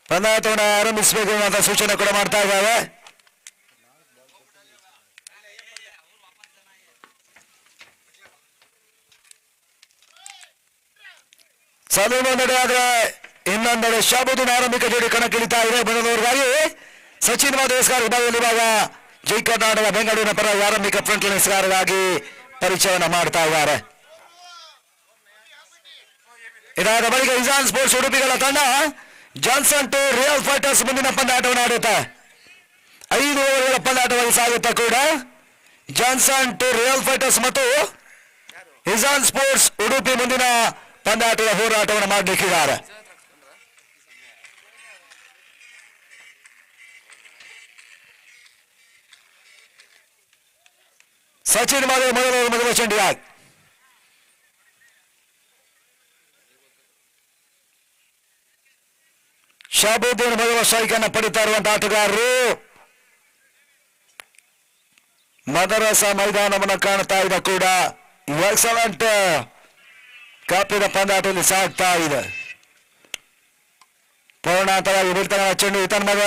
ಪಂದ್ಯಾಟವನ್ನು ಆರಂಭಿಸಬೇಕು ಅಂತ ಸೂಚನೆ ಕೂಡ ಮಾಡ್ತಾ ಇದ್ದಾವೆ. ಸಲೂಮೊಂದೆಡೆ ಆದ್ರೆ ಇನ್ನೊಂದೆಡೆ ಶಾಬುದ್ದೀನ್ ಆರಂಭಿಕ ಜೋಡಿ ಕಣಕ್ಕಿಳಿತಾ ಇದೆ. ಬಂದವರಿಗಾಗಿ ಸಚಿನ್ ಮಾದೇಸ್ಕರ್ ವಿಭಾಗದಲ್ಲಿ ಇವಾಗ ಜೈ ಕರ್ನಾಟಕ ಬೆಂಗಳೂರಿನ ಪರ ಆರಂಭಿಕ ಫ್ರಂಟ್ ಲೈನ್ಸ್ಗಾರರಾಗಿ ಪರಿಚಯವನ್ನು ಮಾಡ್ತಾ ಇದ್ದಾರೆ. ಇದಾದ ಬಳಿಕ ಇಜಾನ್ ಸ್ಪೋರ್ಟ್ಸ್ ಉಡುಪಿಗಳ ತಂಡ ಜಾನ್ಸನ್ ಟು ರಿಯಲ್ ಫೈಟರ್ಸ್ ಮುಂದಿನ ಪಂದ್ಯಾಟವನ್ನು ಆಡುತ್ತೆ. 5 ಓವರ್ಗಳ ಪಂದ್ಯಾಟವಾಗಿ ಸಾಗುತ್ತಾ ಕೂಡ ಜಾನ್ಸನ್ ಟು ರಿಯಲ್ ಫೈಟರ್ಸ್ ಮತ್ತು ಇಜಾನ್ ಸ್ಪೋರ್ಟ್ಸ್ ಉಡುಪಿ ಮುಂದಿನ ಪಂದ್ಯಾಟದ ಹೋರಾಟವನ್ನು ಮಾಡಲಿಕ್ಕಿದ್ದಾರೆ. ಸಚಿನ್ ಮೊದಲ ಚೆಂಡಿಯಾಗಿ ಶಾಬುದ್ದೀನ್ ಮೊದಲ ಸ್ಟ್ರೈಕ್ ಅನ್ನು ಪಡಿತಾ ಇರುವಂತಹ ಆಟಗಾರರು ಮದರಸ ಮೈದಾನವನ್ನು ಕಾಣ್ತಾ ಇದೆ. ಕೂಡ ಎಕ್ಸಲೆಂಟ್ ಕಾಪಿದ ಪಂದ್ಯಾಟದಲ್ಲಿ ಸಾಗ್ತಾ ಇದೆ. ಪೂರ್ಣಾಂತವಾಗಿ ಬಿಡ್ತಾನೆ ಚೆಂಡು ತನ್ಮಗ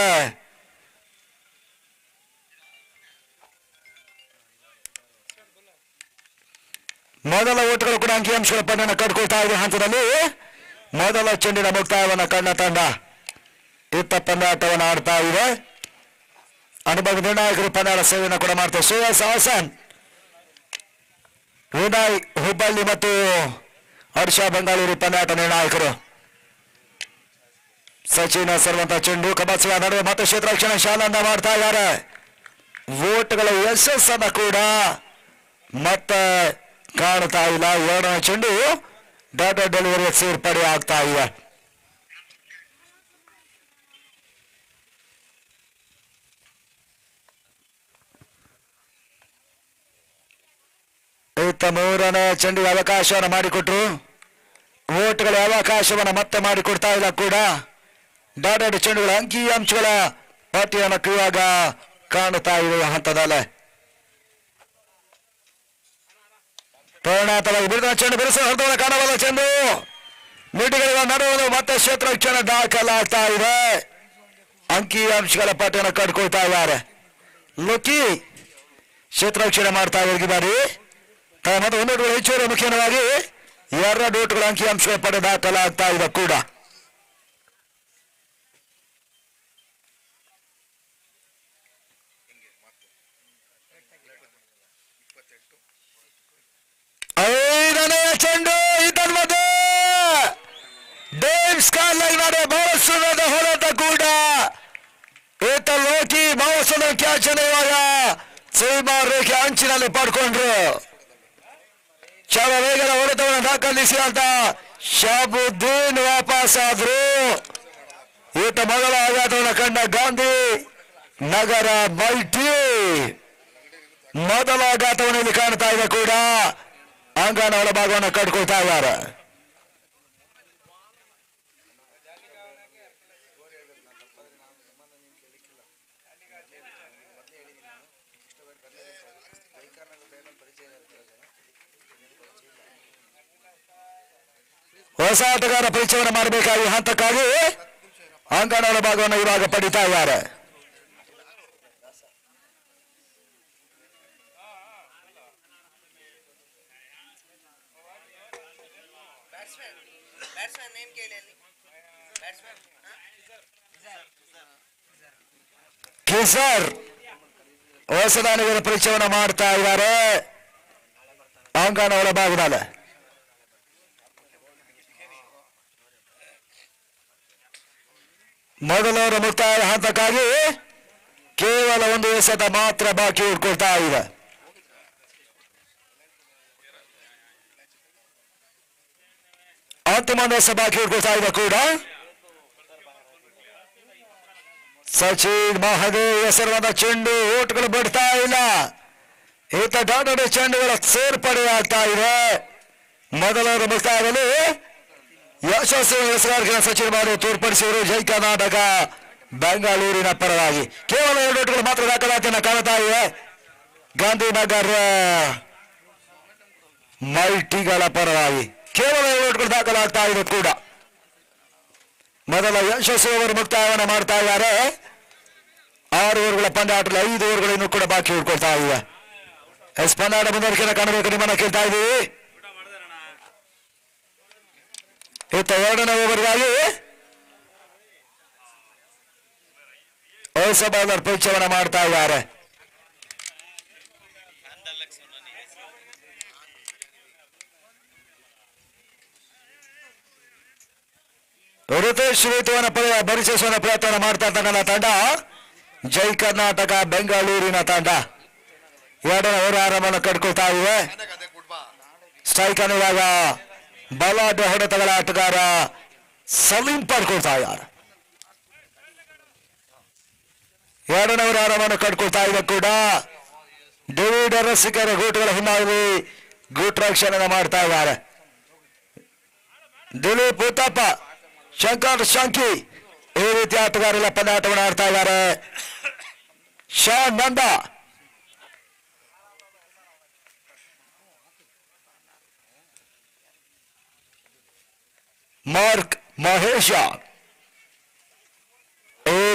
ಮೊದಲ ಓಟುಗಳು ಕೂಡ ಅಂಕಿಅಂಶಗಳ ಪಂದ್ಯವನ್ನು ಕಟ್ಕೊಳ್ತಾ ಇದೆ. ಹಂತದಲ್ಲಿ ಮೊದಲ ಚೆಂಡಿನ ಮುಕ್ತಾಯವನ್ನು ಕಣ್ಣ ತಂಡ ಇತ್ತ ಪಂದ್ಯಾಟವನ್ನು ಆಡ್ತಾ ಇದೆ. ಅನುಭವ ನಿರ್ಣಾಯಕರು ಪಂದ್ಯಾಟ ಸೇವೆಯನ್ನು ಕೂಡ ಮಾಡ್ತಾರೆ. ಶ್ರೇಯಸ್ ಹಾಸನ್, ವಿನಯ್ ಹುಬ್ಬಳ್ಳಿ ಮತ್ತು ಹರ್ಷ ಬೆಂಗಳೂರು ಪಂದ್ಯಾಟ ನಿರ್ಣಾಯಕರು. ಸಚಿನ್ ಸರ್ವಂತ ಚೆಂಡು ಕಬಾಸಿಯ ನಡುವೆ ಮತ್ತೆ ಕ್ಷೇತ್ರರಕ್ಷಣೆ ಶಾಲೆಯನ್ನ ಮಾಡ್ತಾ ಇದ್ದಾರೆ. ವೋಟ್ಗಳ ಯಶಸ್ಸನ್ನು ಕೂಡ ಮತ್ತೆ ಕಾಣ್ತಾ ಇಲ್ಲ. 2ನೇ ಚೆಂಡು ಡಾಟಾ ಡೆಲಿವರಿ ಸೇರ್ಪಡೆ ಆಗ್ತಾ ಇದೆ. ಇತ್ತ 3ನೇ ಚೆಂಡಿಗೆ ಅವಕಾಶವನ್ನು ಮಾಡಿಕೊಟ್ರು. ವೋಟ್ಗಳ ಅವಕಾಶವನ್ನು ಮತ್ತೆ ಮಾಡಿಕೊಡ್ತಾ ಇಲ್ಲ. ಕೂಡ ಡಾಟಾ ಚೆಂಡುಗಳ ಅಂಕಿ ಅಂಶಗಳ ಪಟ್ಟಿಯನ್ನು ಇವಾಗ ಕಾಣುತ್ತಾ ಇರುವ ಹಂತದಲ್ಲೇ ಪರಿಣಾಮವಾಗಿ ಬಿಡುವ ಚೆಂಡು ಬಿರುಸ ಹೊರದವರ ಕಾಣಬಲ್ಲ ಚೆಂಡು ಮಿಡಿಗಳ ನಡುವೆ ಮತ್ತೆ ಕ್ಷೇತ್ರ ರಕ್ಷಣೆ ದಾಖಲಾಗ್ತಾ ಇದೆ. ಅಂಕಿ ಅಂಶಗಳ ಪಟ್ಟಿಯನ್ನು ಕಟ್ಕೊಳ್ತಾ ಇದ್ದಾರೆ. ಲೋಕಿ ಕ್ಷೇತ್ರ ರಕ್ಷಣೆ ಮಾಡ್ತಾ ಹೋಗಿದ್ದಾರೆ. ಮತ್ತು 1 ಹೆಚ್ಚುವರಿ ಮುಖ್ಯವಾಗಿ 2 ಓಟುಗಳ ಅಂಕಿ ಅಂಶಗಳ ಪಟ್ಟಿ ದಾಖಲಾಗ್ತಾ ಇದೆ. ಕೂಡ ಚೆಂಡು ಇದನ್ಮದೆ ಡೇವ್ ಸ್ಕಾರ್ಲೈನ್ ಬಹಳ ಹೋರಾಟ ಕೂಡ ಈತ ಲೋಕಿ ಬಹಳ ಕ್ಯಾಚ್ ಅನ್ನು ಇವಾಗ ಸೀಮಾ ರೇಖೆ ಅಂಚಿನಲ್ಲಿ ಪಡ್ಕೊಂಡ್ರು. ಚಾಲ ವೇಗದ ಹೊಡೆತವನ್ನು ದಾಖಲಿಸಿದಂತ ಶಾಬುದ್ದೀನ್ ವಾಪಸ್ ಆದ್ರು. ಈತ ಮೊದಲ ಆಘಾತವನ್ನು ಕಂಡ ಗಾಂಧಿ ನಗರ ಮಲ್ಟಿ ಮೊದಲ ಆಘಾತವನ್ನು ಇಲ್ಲಿ ಕಾಣ್ತಾ ಇದೆ. ಕೂಡ ಅಂಗನ ಒಳಭಾಗವನ್ನು ಕಟ್ಕೊಳ್ತಾ ಇದ್ದಾರೆ. ಹೊಸ ಆಟಗಾರ ಪರಿಚಯವನ್ನು ಮಾಡಬೇಕಾಗಿ ಹಂತಕ್ಕಾಗಿ ಅಂಗನ ಒಳಭಾಗವನ್ನು ಇವಾಗ ಪಡಿತಾ ಇದ್ದಾರೆ. ಕಿಸರ್ ಹೊಸದಾನಿಗಳ ಪರಿಚಯವನ್ನು ಮಾಡ್ತಾ ಇದ್ದಾರೆ ಅಂಗನ ಒಳಭಾಗದಲ್ಲಿ. ಮೊದಲವರ ಮುಕ್ತಾಯ ಹಂತಕ್ಕಾಗಿ ಕೇವಲ 1 ಎಸೆತ ಮಾತ್ರ ಬಾಕಿ ಉಳ್ಕೊಳ್ತಾ ಇದೆ. ಅಂತಿಮ ಎಸೆ ಬಾಕಿ ಉಳ್ಕೊಳ್ತಾ ಇದೆ. ಕೂಡ ಸಚಿನ್ ಮಹದೇವ್ ಹೆಸರುವಂತ ಚೆಂಡು ಓಟ್ಗಳು ಬಿಡ್ತಾ ಇಲ್ಲ. ಈತ ಡಾಟಾ ಚೆಂಡುಗಳ ಸೇರ್ಪಡೆ ಆಗ್ತಾ ಇದೆ. ಮೊದಲವರ ಮುಕ್ತಾಯದಲ್ಲಿ ಯಶಸ್ವಿ ಹೆಸರಾರ್ಕಿನ ಸಚಿನ್ ಮಹದೇವ್ ತೋರ್ಪಡಿಸಿದರು. ಜೈ ಕರ್ನಾಟಕ ಬೆಂಗಳೂರಿನ ಪರವಾಗಿ ಕೇವಲ 2 ಓಟಗಳು ಮಾತ್ರ ದಾಖಲಾತಿಯನ್ನು ಕಾಣುತ್ತಾ ಇವೆ. ಗಾಂಧಿನಗರ ಮಲ್ಟಿಗಳ ಪರವಾಗಿ ಕೇವಲ 2 ಓಟಗಳು ದಾಖಲಾಗ್ತಾ ಇದೆ ಕೂಡ. ಮೊದಲ ಯಶಸ್ವಿ ಓವರ್ ಮುಕ್ತಾಯವನ್ನು ಮಾಡ್ತಾ ಇದ್ದಾರೆ. 6 ಓವರ್ಗಳ ಪಂದ್ಯಾಟದಲ್ಲಿ 5 ಓವರ್ಗಳು ಇನ್ನೂ ಕೂಡ ಬಾಕಿ ಉಳ್ಕೊಳ್ತಾ ಇವೆ. ಪಂದ್ಯಾಟ ಮುಂದುವರಿಕೆಯನ್ನು ಕಾಣಬೇಕು ನಿಮ್ಮನ್ನ ಕೇಳ್ತಾ ಇದ್ದೀವಿ. ಇತ್ತ 2ನೇ ಓವರ್ಗಾಗಿ ಹೊಸ ಬೌಲರ್ ಪರೀಕ್ಷೆಯನ್ನು ಮಾಡ್ತಾ ಇದ್ದಾರೆ. ಋತೇಶ್ ಋತುವನ್ನು ಪರಿಚಯಿಸುವ ಪ್ರಯತ್ನ ಮಾಡ್ತಾ ಇರ್ತಕ್ಕಂಥ ತಂಡ ಜೈ ಕರ್ನಾಟಕ ಬೆಂಗಳೂರಿನ ತಂಡ. 2ನೇ ಓವರ್ ಆರಂಭವನ್ನು ಕಟ್ಕೊಳ್ತಾ ಇವೆ. ಸ್ಟ್ರೈಕ್ ಅನ್ನು ಇವಾಗ ಬಲಾಢ್ಯ ಹೊಡೆತಗಳ ಆಟಗಾರ ಸಲೀಂ ಪಡ್ಕೊಳ್ತಾ ಇದ್ದಾರೆ. 2ನೇ ಓವರ್ ಆರಂಭವನ್ನು ಕಟ್ಕೊಳ್ತಾ ಇದೆ ಕೂಡ. ಡೇವಿಡ್ ರಸಿಕರ ಗೂಟುಗಳ ಹಿನ್ನೆಲೆಯಲ್ಲಿ ಗೂಟ್ ರಕ್ಷಣೆ ಮಾಡ್ತಾ ಇದ್ದಾರೆ. ದಿಲೀಪ್ ಉತ್ತಪ್ಪ, ಶಂಕರ್ ಶಂಕಿ ಈ ರೀತಿ ಆಟಗಾರರೆಲ್ಲ ಪಂದ್ಯಾಟವನ್ನು ಆಡ್ತಾ ಇದ್ದಾರೆ. ಶಾ ನಂದ, ಮಾರ್ಕ್ ಮಹೇಶ,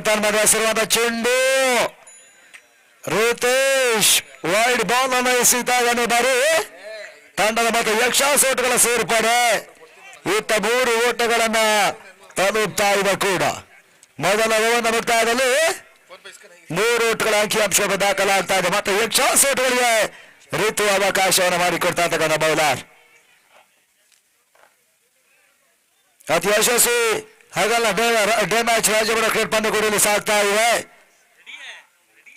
ತನ್ಮದ ಹೆಸರುವಾದ ಚೆಂಡು ರಿತೇಶ್ ವೈಡ್ ಬಾಲ್ ಅನ್ನು ಎಸೆಯುತ್ತಾನೆ. ಬಾರಿ ತಂಡದ ಮತ್ತು ಯಕ್ಷಾಸ್ ಓಟಗಳ ಸೇರ್ಪಡೆ. ಇತ್ತ 3 ಓಟಗಳನ್ನ ತಲುಪ್ತಾ ಇದೆ ಕೂಡ. ಮೊದಲ ಓವರ್ನ ಮುಕ್ತಾಯದಲ್ಲಿ 3 ಓಟಗಳ ಅಂಕಿಅಂಶ ದಾಖಲಾಗ್ತಾ ಇದೆ. ಮತ್ತು ಯಕ್ಷಾಸ್ ಓಟಗಳಿಗೆ ಋತು ಅವಕಾಶವನ್ನು ಮಾಡಿಕೊಡ್ತಾ ಇರ್ತಕ್ಕಂಥ ಬೌಲರ್ ಅತಿ ಯಶಸ್ವಿ ಹಾಗಲ್ಲ ಡೇ ಮ್ಯಾಚ್ ರಾಜ್ಯಮಟ್ಟ ಕ್ರಿಕೆಟ್ ಪಂದ್ಯಕೂಡಲ್ಲಿ ಸಾಗ್ತಾ ಇವೆ.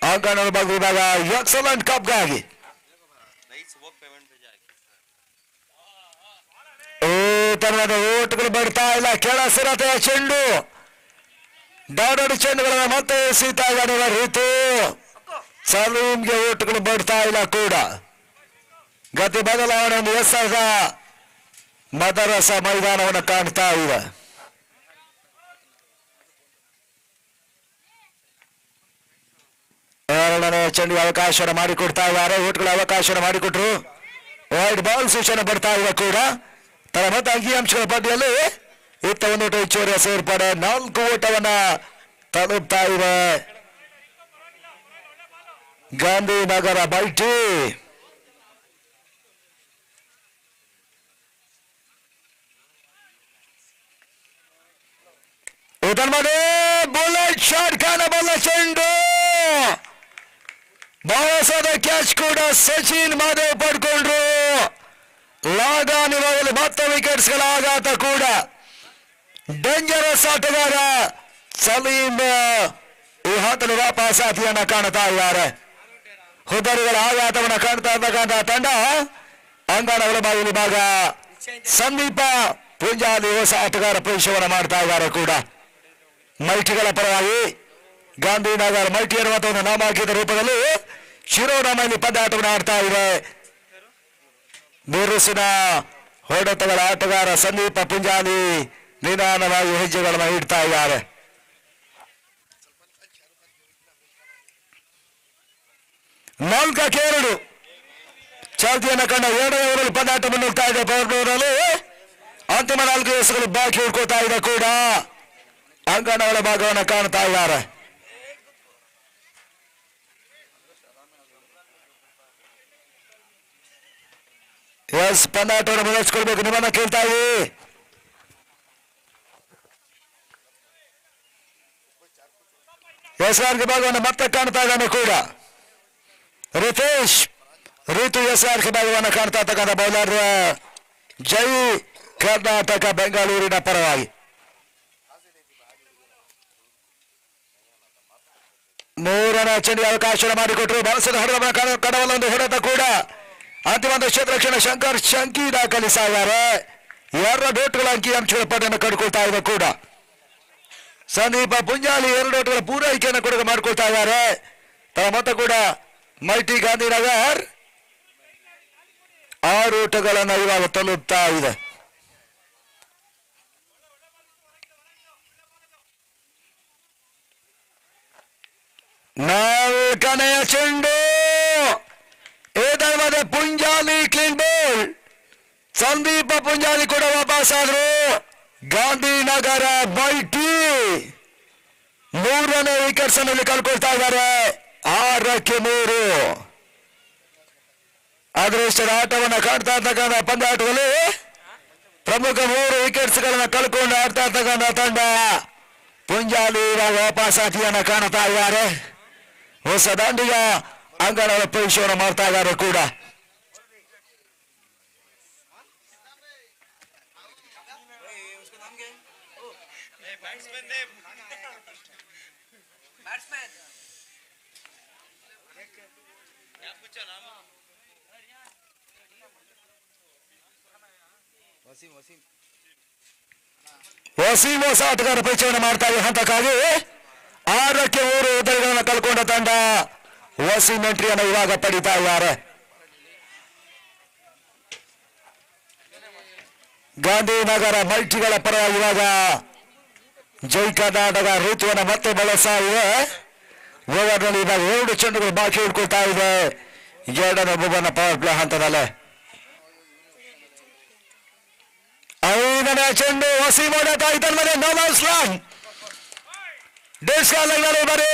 ಅಂಕಣ ಭಾಗ ಎಕ್ಸಲೆಂಟ್ ಕಪ್ಗಾಗಿ ತನ್ನದ ಓಟುಗಳು ಬರ್ತಾ ಇಲ್ಲ. ಕೆಳ ಸಿರತೆಯ ಚೆಂಡು, ಡಾಡಡಿ ಚೆಂಡುಗಳನ್ನ ಮತ್ತೆ ಎಸೀತಾ ಇದ್ದಾರೆ ಋತು. ಸಲೂಮ್ಗೆ ಓಟುಗಳು ಬರ್ತಾ ಇಲ್ಲ ಕೂಡ. ಗತಿ ಬದಲಾವಣೆ ಒಂದು ಎಸದ ಮದರಸ ಮೈದಾನವನ್ನು ಕಾಣ್ತಾ ಇದೆ. ಎರಡನೇ ಚೆಂಡಿಗೆ ಅವಕಾಶವನ್ನು ಮಾಡಿಕೊಡ್ತಾ ಇದ್ದಾರೆ. ಓಟ್ಗಳ ಅವಕಾಶವನ್ನು ಮಾಡಿಕೊಟ್ರು. ವೈಡ್ ಬಾಲ್ ಸೂಚನೆ ಬರ್ತಾ ಇದೆ ಕೂಡ. ತನ್ನ ಮತ್ತೆ ಅಂಕಿಅಂಶಗಳ ಪಟ್ಟಿಯಲ್ಲಿ ಇತ್ತ 1 ಓಟ ಹೆಚ್ಚುವರಿಯ ಸೇರ್ಪಡೆ. 4 ಓಟವನ್ನ ತಲುಪ್ತಾ ಇದೆ ಗಾಂಧಿನಗರ ಬೈಟಿ. ಬುಲೆಟ್ ಶಾಟ್ ಕಾಣಬಲ್ಲ ಚೆಂಡು. ಬಹಳಸಾದ ಕ್ಯಾಚ್ ಕೂಡ ಸಚಿನ್ ಮಾದೇವ್ ಪಡ್ಕೊಂಡ್ರು. ಲಾಗಾನಿವಾಗಲು ಮತ್ತೆ ವಿಕೆಟ್ಸ್ಗಳ ಆಘಾತ ಕೂಡ. ಡೇಂಜರಸ್ ಆಟಗಾರ ಸಲೀಂ ಈ ಹಂತದಲ್ಲಿ ವಾಪಸಾತಿಯನ್ನ ಕಾಣ್ತಾ ಇದ್ದಾರೆ. ಹುದರಿಗಳ ಆಘಾತವನ್ನು ಕಾಣ್ತಾ ಇರ್ತಕ್ಕಂಥ ತಂಡ ಅಂಗಣಗಳ ಬಾಗಿಲು ಭಾಗ ಸಂದೀಪ ಪುಂಜಾಲಿ ಹೊಸ ಆಟಗಾರ ಪ್ರವೇಶವನ್ನು ಮಾಡ್ತಾ ಇದ್ದಾರೆ ಕೂಡ. ಮಲ್ಟಿಗಳ ಪರವಾಗಿ ಗಾಂಧಿನಗರ್ ಮಲ್ಟಿ ಎನ್ನುವಂತ ಒಂದು ನಾಮಾಂಕಿತ ರೂಪದಲ್ಲಿ ಶಿರೋನಾಮೆಯಲ್ಲಿ ಪಂದ್ಯಾಟವನ್ನು ಆಡ್ತಾ ಇದೆ. ಬಿರುಸಿನ ಹೊಡೆತಗಳ ಆಟಗಾರ ಸಂದೀಪ ಪುಂಜಾಲಿ ನಿಧಾನವಾಗಿ ಹೆಜ್ಜೆಗಳನ್ನು ಇಡ್ತಾ ಇದ್ದಾರೆ. ನಾಲ್ಕಕ್ಕೆ 2 ಚಾಲ್ತಿಯನ್ನು ಕಂಡ 2ನೇ ಓವರಲ್ಲಿ ಪಂದ್ಯಾಟ ಮುನ್ನುಗ್ತಾ ಇದೆ. ಪವರ್ನಲ್ಲಿ ಅಂತಿಮ 4 ಎಸೆಗಳು ಬಾಕಿ ಉಳ್ಕೋತಾ ಇದೆ ಕೂಡ. ಅಂಗಣಗಳ ಭಾಗವನ್ನು ಕಾಣ್ತಾ ಇದ್ದಾರೆ. ಪಂದ್ಯಾಟವನ್ನು ಮುಂದುವರಿಸಿಕೊಳ್ಬೇಕು ನಿಮ್ಮನ್ನ ಕೇಳ್ತಾ ಇದ್ದೀವಿ. ಎಸ್ಆರ್ಕೆ ಭಾಗವನ್ನು ಮತ್ತೆ ಕಾಣ್ತಾ ಇದ್ದಾನೆ ಕೂಡ. ರಿತೇಶ್ ಋತು ಎಸ್ಆರ್ಕೆ ಭಾಗವನ್ನು ಕಾಣ್ತಾ ಇರ್ತಕ್ಕಂಥ ಬೌಲರ್ ಜೈ ಕರ್ನಾಟಕ ಬೆಂಗಳೂರಿನ ಪರವಾಗಿ. 3ನೇ ಚೆಂಡಿಗೆ ಅವಕಾಶ ಮಾಡಿಕೊಟ್ಟರು. ಬಳಸದ ಹೊಡೆದ ಕಡವಲ್ಲೊಂದು ಹೊಡೆತ ಕೂಡ. ಅಂತಿಮ ಕ್ಷೇತ್ರ ರಕ್ಷಣೆ ಶಂಕರ್ ಶಂಕಿ ದಾಖಲಿಸಿದ್ದಾರೆ. 2 ಓಟುಗಳ ಅಂಕಿಅಂಶಗಳ ಪಟ್ಟಿಯನ್ನು ಕಡ್ಕೊಳ್ತಾ ಇದೆ ಕೂಡ. ಸಂದೀಪ ಪುಂಜಾಲಿ 2 ಓಟುಗಳ ಪೂರೈಕೆಯನ್ನು ಕೂಡ ಮಾಡ್ಕೊಳ್ತಾ ಇದ್ದಾರೆ. ತಮ್ಮ ಮೊತ್ತ ಕೂಡ ಮಲ್ಟಿ ಗಾಂಧಿನಗರ್ 6 ಓಟಗಳನ್ನು ಇವಾಗ ತಲುಪ್ತಾ ಇದೆ. ನಾಲ್ಕನೆಯ ಚೆಂಡು ಇದರ ಪುಂಜಾಲಿ ಕ್ಲೀನ್ ಬೋಲ್. ಸಂದೀಪ ಪುಂಜಾಲಿ ಕೂಡ ವಾಪಸ್ ಆದ್ರು. ಗಾಂಧಿನಗರ ಬೈಟಿ ಮೂರನೇ ವಿಕೆಟ್ಸ್ ಅನ್ನು ಕಳ್ಕೊಳ್ತಾ ಇದ್ದಾರೆ. 6-3 ಅದೃಷ್ಟದ ಆಟವನ್ನು ಕಾಡ್ತಾ ಇರ್ತಕ್ಕಂಥ ಪಂದ್ಯಾಟದಲ್ಲಿ ಪ್ರಮುಖ 3 ವಿಕೆಟ್ಸ್ ಗಳನ್ನ ಕಳ್ಕೊಂಡು ಆಡ್ತಾ ಇರ್ತಕ್ಕಂಥ ತಂಡ ಪುಂಜಾಲಿ ವಾಪಸಾತಿಯನ್ನ ಕಾಣ್ತಾ ಇದ್ದಾರೆ. ಹೊಸ ದಾಂಡಿಗ ಅಂಗಗಳ ಪರಿಶೋಧನೆ ಮಾಡ್ತಾ ಇದ್ದಾರೆ ಕೂಡ. ವಸೀಂ ಹೊಸ ಆಟಗಾರ ಪರಿಚಯವನ್ನು ಮಾಡ್ತಾ ಇದೆ. ಹಂತಕ್ಕಾಗಿ 6-3 ಉದಯಗಳನ್ನು ಕಳ್ಕೊಂಡ ತಂಡ ವಸೀಂ ಎಂಟ್ರಿಯನ್ನು ಇವಾಗ ಪಡಿತಾ ಇದ್ದಾರೆ. ಗಾಂಧಿನಗರ ಮಲ್ಟಿಗಳ ಪರವಾಗಿ ಇವಾಗ ಜೈ ಕರ್ನಾಟಕ ಋತುವನ್ನು ಮತ್ತೆ ಬಳಸ್ತಾ ಇದೆ. ಓವರ್ನಲ್ಲಿ ಇವಾಗ 2 ಚೆಂಡುಗಳು ಬಾಕಿ ಉಳ್ಕೊಳ್ತಾ ಇದೆ. 2ನೇ ಓವರ್ನ ಪವರ್ ಪ್ಲೇ ಹಂತದಲ್ಲೇ 5ನೇ ಚೆಂಡು ವಸೀಂ ಹೊಡೆತ. ಇದರ ಮೇಲೆ ನೋಲಾಸ್ಲಾನ್ ದೇಶಕಾಲಗಳಲ್ಲಿ ಬರೀ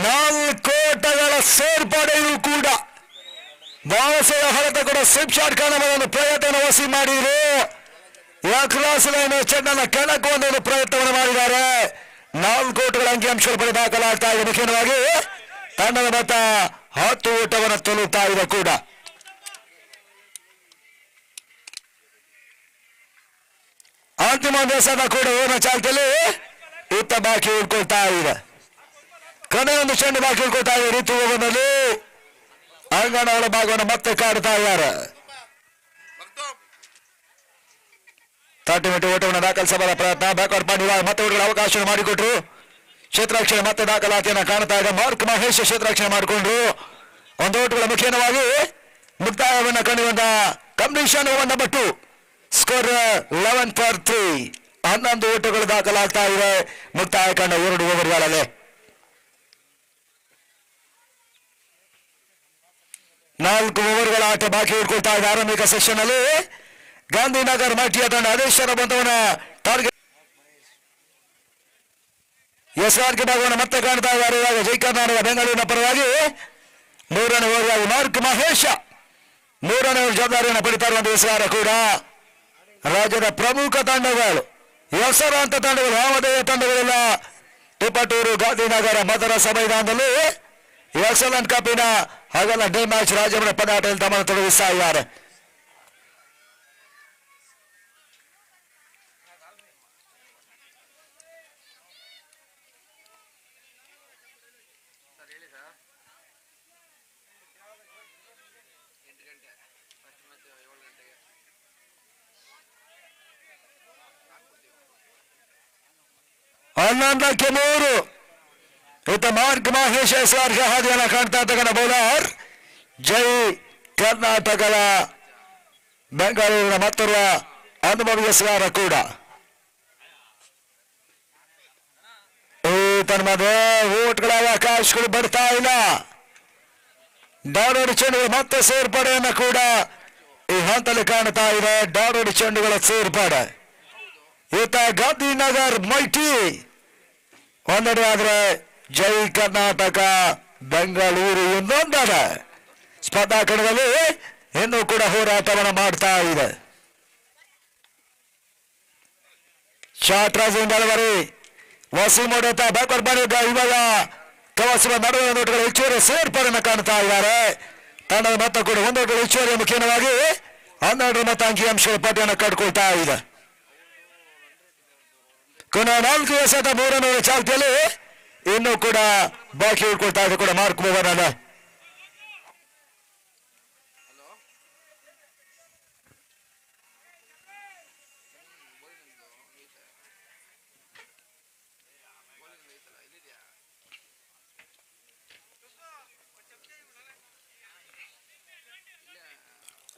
4 ಓಟಗಳ ಸೇರ್ಪಡೆಯೂ ಕೂಡ ಬಾವಸೆಯ ಹೊರತ ಕೂಡ ಸ್ಲಿಪ್ ಶಾಟ್ ಕಾಣುವ ಪ್ರಯತ್ನ ವಸೀಂ ಮಾಡಿದ್ರು. ಕ್ರಾಸ್ ಲೈನ್ ಚೆಂಡನ್ನು ಕೆಳಕ್ಕೆ ಒಂದು ಪ್ರಯತ್ನವನ್ನು ಮಾಡಿದ್ದಾರೆ. 4 ಓಟಗಳ ಅಂಕಿಅಂಶಗಳು ಪಡೆ ದಾಖಲಾಗ್ತಾ ಇದೆ. ಮುಖ್ಯವಾಗಿ ತಂಡದ ಮೊತ್ತ 10 ಓಟವನ್ನು ತಲುಪ್ತಾ ಇದೆ ಕೂಡ. ಅಂತಿಮ ದಿವಸದ ಕೂಡ ಓನ ಚಾಲ್ತಿಯಲ್ಲಿ ಉತ್ತ ಬಾಕಿ ಉಳ್ಕೊಳ್ತಾ ಇದೆ. ಕೊನೆ ಒಂದು ಚೆಂಡು ಬಾಕಿ ಉಳ್ಕೊಳ್ತಾ ಇದೆ. ಋತು ಓವರ್ನಲ್ಲಿ ಅಂಗಣಗಳ ಭಾಗವನ್ನು ಮತ್ತೆ ಕಾಡ್ತಾ ಇದ್ದಾರೆ. 30 ಮೀಟರ್ ಓಟವನ್ನು ದಾಖಲಿಸಬಲ್ಲ ಪ್ರಯತ್ನ. ಬ್ಯಾಕ್ವರ್ಡ್ ಮಾಡಿದ ಮತ್ತೆ ಹುಡುಗರ ಅವಕಾಶ ಮಾಡಿಕೊಟ್ರು. ಕ್ಷೇತ್ರರಕ್ಷಣೆ ಮತ್ತೆ ದಾಖಲಾತಿಯನ್ನು ಕಾಣ್ತಾ ಇದೆ. ಮಾರ್ಕ್ ಮಹೇಶ್ ಕ್ಷೇತ್ರರಕ್ಷಣೆ ಮಾಡಿಕೊಂಡ್ರು. ಒಂದು ಓಟಗಳ ಮುಖ್ಯವಾಗಿ ಮುಕ್ತಾಯವನ್ನು ಕಂಡುಕೊಂಡ ಕಂಪ್ಲೀಷನ್ ಓವರ್ ನಂಬರ್ 2 ಸ್ಕೋರ್ 11-3. 11 ಓಟಗಳು ದಾಖಲಾಗ್ತಾ ಇದೆ ಮುಕ್ತಾಯ ಕಂಡ 2 ಓವರ್ಗಳಲ್ಲಿ. 4 ಓವರ್ಗಳ ಆಟ ಬಾಕಿ ಉಳ್ಕೊಳ್ತಾ ಇದೆ. ಆರಂಭಿಕ ಸೆಷನ್ ಅಲ್ಲಿ ಗಾಂಧಿನಗರ್ ಮಲ್ಟಿಯ ತಂಡ ಅದೇಶ್ವರ ಬಂಧವನ ಟಾರ್ಗೆಟ್ ಎಸ್ಆರ್ಕೆ ಭಾಗವನ್ನು ಮತ್ತೆ ಕಾಣ್ತಾ ಇದ್ದಾರೆ. ಇವಾಗ ಜೈ ಕರ್ನಾಟಕ ಬೆಂಗಳೂರಿನ ಪರವಾಗಿ 3ನೇ ಓವರ್ಗಾಗಿ ಮಾರ್ಕ್ ಮಹೇಶ 3ನೇ ಜವಾಬ್ದಾರಿಯನ್ನು ಪಡಿತಾ ಇರುವಂತಹ ಎಸ್ಆರ್ ಕೂಡ ರಾಜ್ಯದ ಪ್ರಮುಖ ತಂಡಗಳು ಹೆಸರಾಂತ ತಂಡಗಳು ಯಾವುದೇ ತಂಡಗಳಿಲ್ಲ. ತಿಪಟೂರು ಗಾಂಧಿನಗರ ಮದರಸ ಮೈದಾನದಲ್ಲಿ ಎಕ್ಸಲೆಂಟ್ ಕಪ್ಪಿನ ಹಾಗೆಲ್ಲ ಡೇ ಮ್ಯಾಚ್ ರಾಜ್ಯಮಟ್ಟ ಪಂದ್ಯಾಟದಲ್ಲಿ ತಮ್ಮನ್ನು ತೊಡಗಿಸ್ತಾ ಇದ್ದಾರೆ. ಹನ್ನೊಂದಕ್ಕೆ 3 ಇತ್ತ ಮಾರ್ಕ್ ಮಹೇಶ್ ಎಸ್ಆರ್ಗೆ ಹಾದಿಯನ್ನು ಕಾಣ್ತಾ ಇರ್ತಕ್ಕಂಥ ಬೌಲರ್ ಜೈ ಕರ್ನಾಟಕದ ಬೆಂಗಳೂರಿನ ಮತ್ತೊಬ್ಬ ಅನುಭವಿ ಎಸ್ಆರ್ ಕೂಡ. ತನ್ಮದೆ ಓಟ್ಗಳ ಅವಕಾಶಗಳು ಬರ್ತಾ ಇಲ್ಲ. ಡಾಡೋಡಿ ಚೆಂಡುಗಳು ಮತ್ತೆ ಸೇರ್ಪಡೆಯನ್ನು ಕೂಡ ಈ ಹಂತದಲ್ಲಿ ಕಾಣ್ತಾ ಇದೆ. ಡಾಡೋಡಿ ಚೆಂಡುಗಳ ಸೇರ್ಪಡೆ. ಈತ ಗಾಂಧಿನಗರ್ ಮಲ್ಟಿ ಒಂದೆಡೆ ಆದ್ರೆ ಜೈ ಕರ್ನಾಟಕ ಬೆಂಗಳೂರು ಇನ್ನೊಂದೆಡೆ ಸ್ಪರ್ಧಾ ಕಣದಲ್ಲಿ ಇನ್ನೂ ಕೂಡ ಹೋರಾಟವನ್ನು ಮಾಡ್ತಾ ಇದೆ. ಶಾಟ್ ರಾಜಿಂದ ಬರೀ ವಸೀಂ ಹೊಡೆತ ಬ್ಯಾಕ್ವರ್ಡ್ ಮಾಡಿದ್ದ. ಇವಾಗ ಕವಸುವ ನಡುವೆ ನೋಟಗಳ ಹೆಚ್ಚುವರಿ ಸೇರ್ಪಡೆಯನ್ನು ಕಾಣ್ತಾ ಇದ್ದಾರೆ. ತಂಡದ ಮೊತ್ತ ಕೂಡ 1 ಓಟಗಳ ಹೆಚ್ಚುವರಿ ಮುಖ್ಯವಾಗಿ 12 ಮೊತ್ತ ಅಂಕಿಅಂಶಗಳ ಪಟ್ಟಿಯನ್ನು ಕಟ್ಕೊಳ್ತಾ ಇದೆ. ಕೊನೆ 4 ಎಸೆತ 3ನೇ ಚಾಲ್ತಿಯಲ್ಲಿ ಇನ್ನೂ ಕೂಡ ಬಾಕಿ ಉಳ್ಕೊಳ್ತಾ ಇದೆ ಕೂಡ ಮಾರ್ಕ್ ಮೋಹನ್ ಅಲ್ಲ.